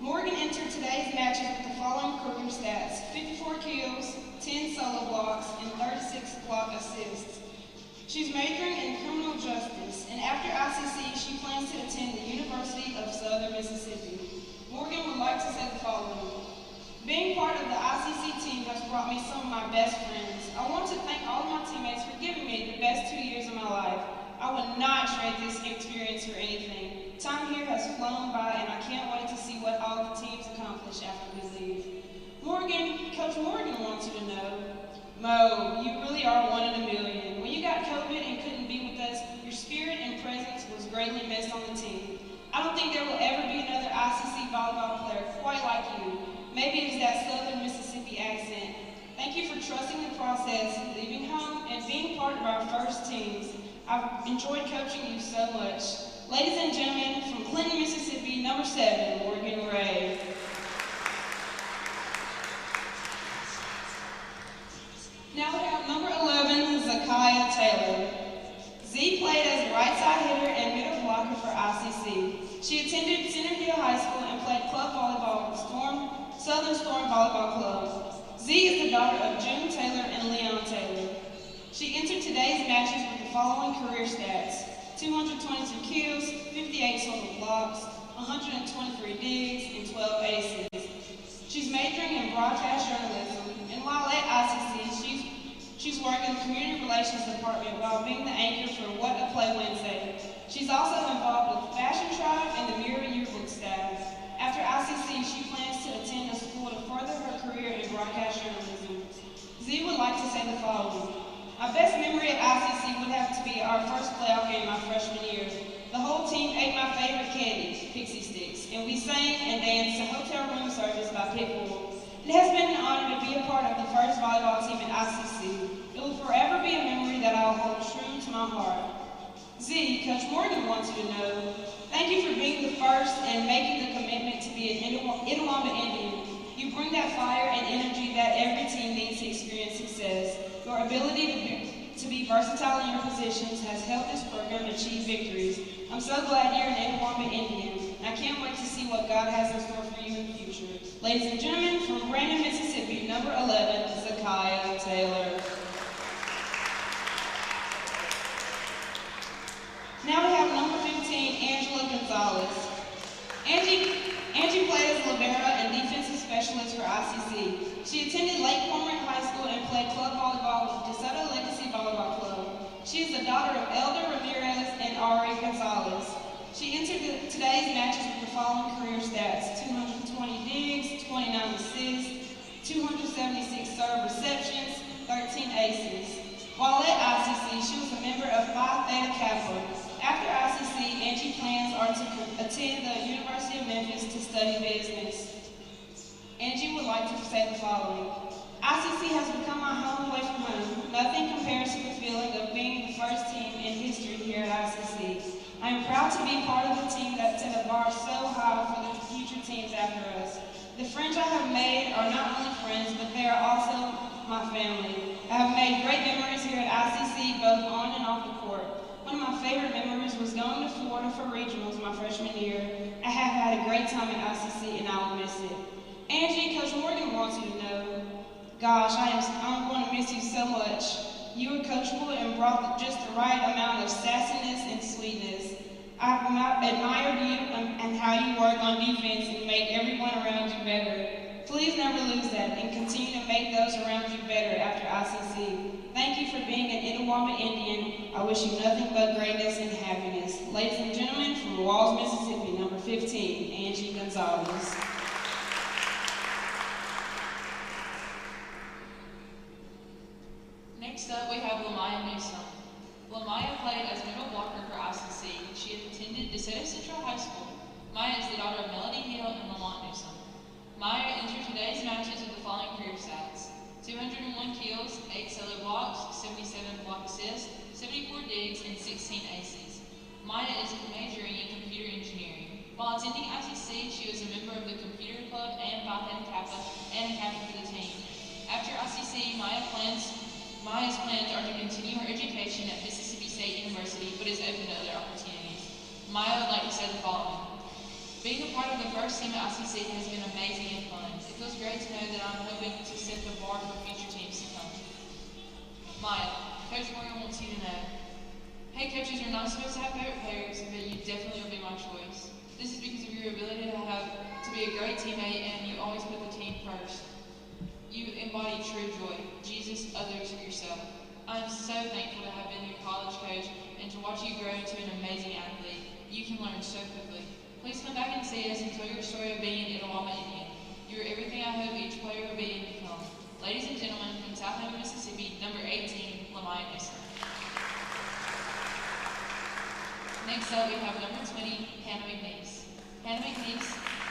Morgan entered today's matches with the following career stats: 54 kills, 10 solo blocks, and 36 block assists. She's majoring in criminal justice, and after ICC, she plans to attend the University of Southern Mississippi. Morgan would like to say the following. Being part of the ICC team has brought me some of my best friends. I want to thank all of my teammates for giving me the best 2 years of my life. I would not trade this experience for anything. Time here has flown by, and I can't wait to see what all the teams accomplish after we leave. Morgan, Coach Morgan wants you to know, Mo, you really are one in a million. When you got COVID and couldn't be with us, your spirit and presence was greatly missed on the team. I don't think there will ever be another ICC volleyball player quite like you. Maybe it's that Southern Mississippi accent. Thank you for trusting the process, leaving home, and being part of our first teams. I've enjoyed coaching you so much. Ladies and gentlemen, from Clinton, Mississippi, number 7, Morgan Ray. Now we have number 11, Zakaya Taylor. Zee played as a right side hitter and middle blocker for ICC. She attended Center Hill High School and played club volleyball with Southern Storm Volleyball Club. Zee is the daughter of June Taylor and Leon Taylor. She entered today's matches with the following career stats: 222 kills, 58 total blocks, 123 digs, and 12 aces. She's majoring in broadcast journalism, and while at ICC, she's worked in the community relations department while being the anchor for What a Play Wednesday. She's also involved with Fashion Tribe and the Mirror Yearbook staff. After ICC, she plans to attend a school to further her career in broadcast journalism. Zee would like to say the following. My best memory at ICC would have to be our first playoff game my freshman year. The whole team ate my favorite candy, Pixie Sticks, and we sang and danced to Hotel Room Service by Pitbull. It has been an honor to be a part of the first volleyball team at ICC. It will forever be a memory that I'll hold true to my heart. Zee, Coach Morgan wants you to know, thank you for being the first and making the commitment to be an Itawamba Indian. You bring that fire and energy that every team needs to experience success. Your ability to be versatile in your positions has helped this program achieve victories. I'm so glad you're an Itawamba Indian, and I can't wait to see what God has in store for you in the future. Ladies and gentlemen, from Brandon, Mississippi, number 11, Zakaya Taylor. Now we have number 15, Angela Gonzalez. Angie played as libero and defensive specialist for ICC. She attended Lake Cormorant High School and played club volleyball with DeSoto Legacy Volleyball Club. She is the daughter of Elder Ramirez and Ari Gonzalez. She entered today's matches with the following career stats: 220 digs, 29 assists, 276 serve receptions, 13 aces. While at ICC, she was a member of Phi Theta Kappa. After ICC, Angie plans are to attend the University of Memphis to study business. Angie would like to say the following. ICC has become my home away from home. Nothing compares to the feeling of being the first team in history here at ICC. I am proud to be part of the team that set a bar so high for the future teams after us. The friends I have made are not only friends, but they are also my family. I have made great memories here at ICC, both on and off the court. One of my favorite memories was going to Florida for regionals my freshman year. I have had a great time at ICC and I will miss it. Angie, Coach Morgan wants you to know, gosh, I'm going to miss you so much. You were coachable and brought just the right amount of sassiness and sweetness. I've admired you and how you work on defense and make everyone around you better. Please never lose that and continue to make those around you better after ICC. Thank you for being an Itawamba Indian. I wish you nothing but greatness and happiness. Ladies and gentlemen, from Walls, Mississippi, number 15, Angela Gonzalez. Next up, we have Lamaya Newsom. Lamaya played as middle blocker for ICC. She attended DeSoto Central High School. Maya is the daughter of Melody Hill and Lamont Newsom. Maya entered today's matches with the following career stats: 201 kills, 8 solo blocks, 77 block assists, 74 digs, and 16 aces. Maya is majoring in computer engineering. While attending ICC, she was a member of the computer club and Phi Theta Kappa and a captain for the team. After ICC, Maya's plans are to continue her education at Mississippi State University, but is open to other opportunities. Maya would like to say the following. Being a part of the first team at ICC has been amazing and fun. It feels great to know that I'm helping to set the bar for future teams to come. Maya, Coach Morgan wants you to know. Hey, coaches are not supposed to have favorite players, but you definitely will be my choice. This is because of your ability to be a great teammate, and you always put the team first. You embody true joy. Jesus, others, yourself. I am so thankful to have been your college coach and to watch you grow into an amazing athlete. You can learn so quickly. Please come back and see us and tell your story of being an Itawamba Indian. You are everything I hope each player will be and become. Ladies and gentlemen, from South Haven, Mississippi, number 18, Lamaya Newsom. Next up, we have number 20, Hannah Mcnee. Hannah Mcnee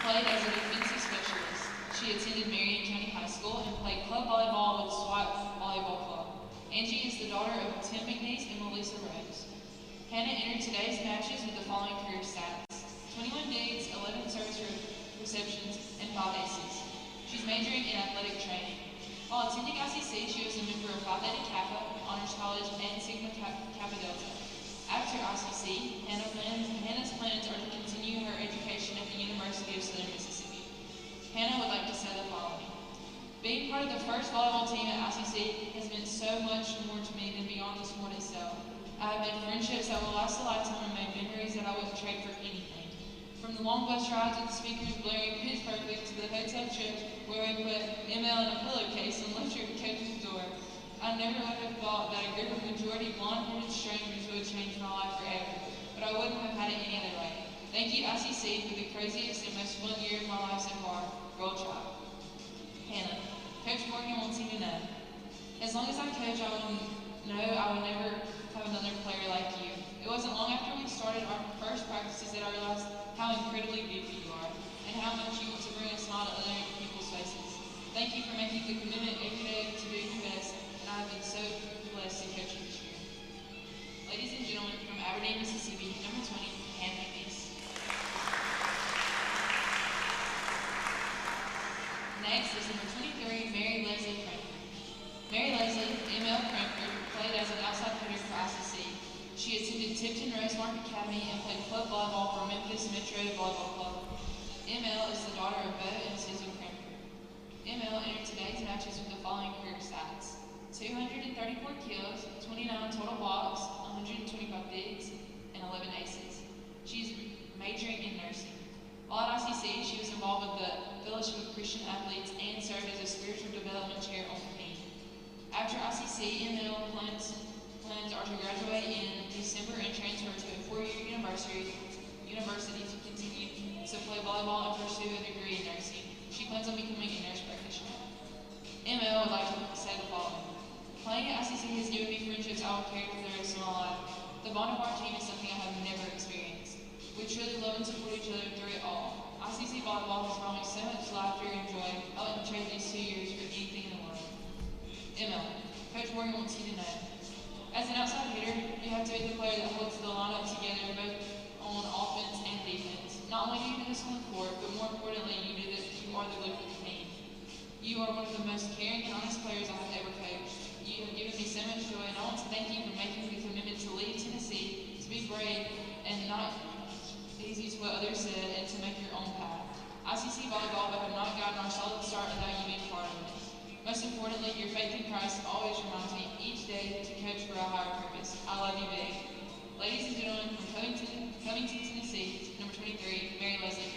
played as a defensive specialist. She attended Marion County High School and played club volleyball with SWAT Volleyball Club. Angie is the daughter of Tim Mcnee and Melissa Rose. Hannah entered today's matches with the following career stats: 21 digs, 11 service receptions, and 5 aces. She's majoring in athletic training. While attending ICC, she was a member of Phi Theta Kappa, Honors College, and Sigma Kappa Delta. After ICC, Hannah's plans are to continue her education at the University of Southern Mississippi. Hannah would like to say the following. Being part of the first volleyball team at ICC has meant so much more to me than beyond the sport itself. I have made friendships that will last a lifetime and made memories that I wouldn't trade for anything. From the long bus rides with the speakers blaring Pitch Perfect to the hotel trips where we put ML in a pillowcase and left your coach's door, I never would have thought that a group of majority blonde-headed strangers would change my life forever, but I wouldn't have had it any other way. Thank you, ICC, for the craziest and most fun year of my life so far. Roll Tide. Hannah, Coach Morgan wants you to know. As long as I coach, I will know I will never have another player like you. It wasn't long after we started our first practices that I realized how incredibly beautiful you are and how much you want to bring a smile to other people's faces. Thank you for making the commitment every day to do your best, and I have been so blessed to coach you this year. Ladies and gentlemen, from Aberdeen, Mississippi, number 20, Hannah Mcnee. Next is number 23, Mary Leslie Cranford. Mary Leslie, ML Cranford, played as an outside hitter for ICC. She attended Tipton Rosemark Academy and played club volleyball for Memphis Metro Volleyball Club. ML is the daughter of Bo and Susan Cranford. ML entered today's matches with the following career stats: 234 kills, 29 total blocks, 125 digs, and 11 aces. She's majoring in nursing. While at ICC, she was involved with the Fellowship of Christian Athletes and served as a spiritual development chair on the team. After ICC, ML plans are to graduate in December and transfer to a 4-year university to continue to play volleyball and pursue a degree in nursing. She plans on becoming a nurse practitioner. ML would like to say the following. Playing at ICC has given me friendships I will carry for the rest of my life. The bond of our team is something I have never experienced. We truly love and support each other through it all. ICC volleyball has brought me so much laughter and joy. I wouldn't trade these 2 years for anything in the world. ML, Coach Morgan wants you to know. As an outside hitter, you have to be the player that holds the lineup together both on offense and defense. Not only do you do this on the court, but more importantly, you are the glue for the team. You are one of the most caring and honest players I have ever coached. You have given me so much joy, and I want to thank you for making the commitment to lead Tennessee, to be brave, and not easy to what others said, and to make your own path. ICC volleyball would have not gotten our solid start without you being part of it. Most importantly, your faith in Christ always reminds me each day to coach for a higher purpose. I love you big. Ladies and gentlemen, from Covington, Tennessee, number 23, Mary Leslie.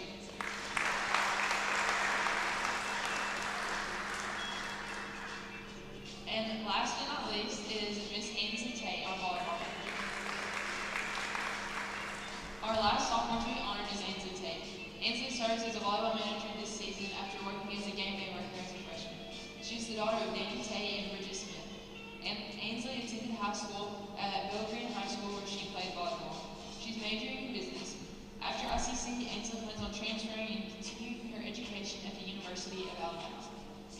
Dolphins.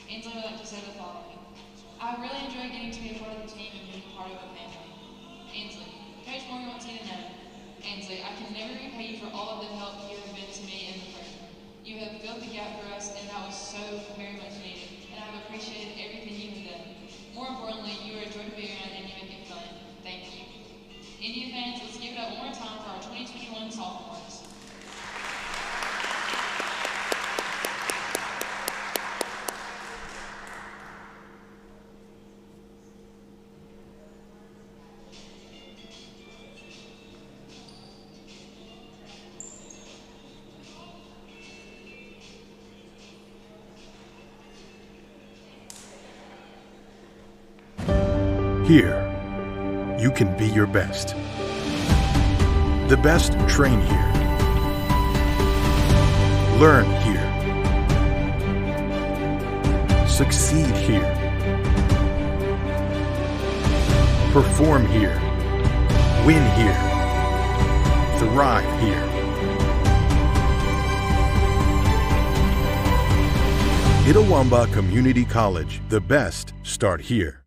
Angela would like to say the following. I really enjoy getting to be a part of the team and being part of a family. Ainsley, Coach Morgan wants you to know, Ainsley, I can never repay you for all of the help you have been to me and the program. You have filled the gap for us, and that was so very much needed, and I've appreciated everything you have done. More importantly, you are a joy to be around and you make it fun. Thank you. Indian fans, let's give it up one more time for our 2021 sophomores. Here, you can be your best. The best train here. Learn here. Succeed here. Perform here. Win here. Thrive here. Itawamba Community College. The best start here.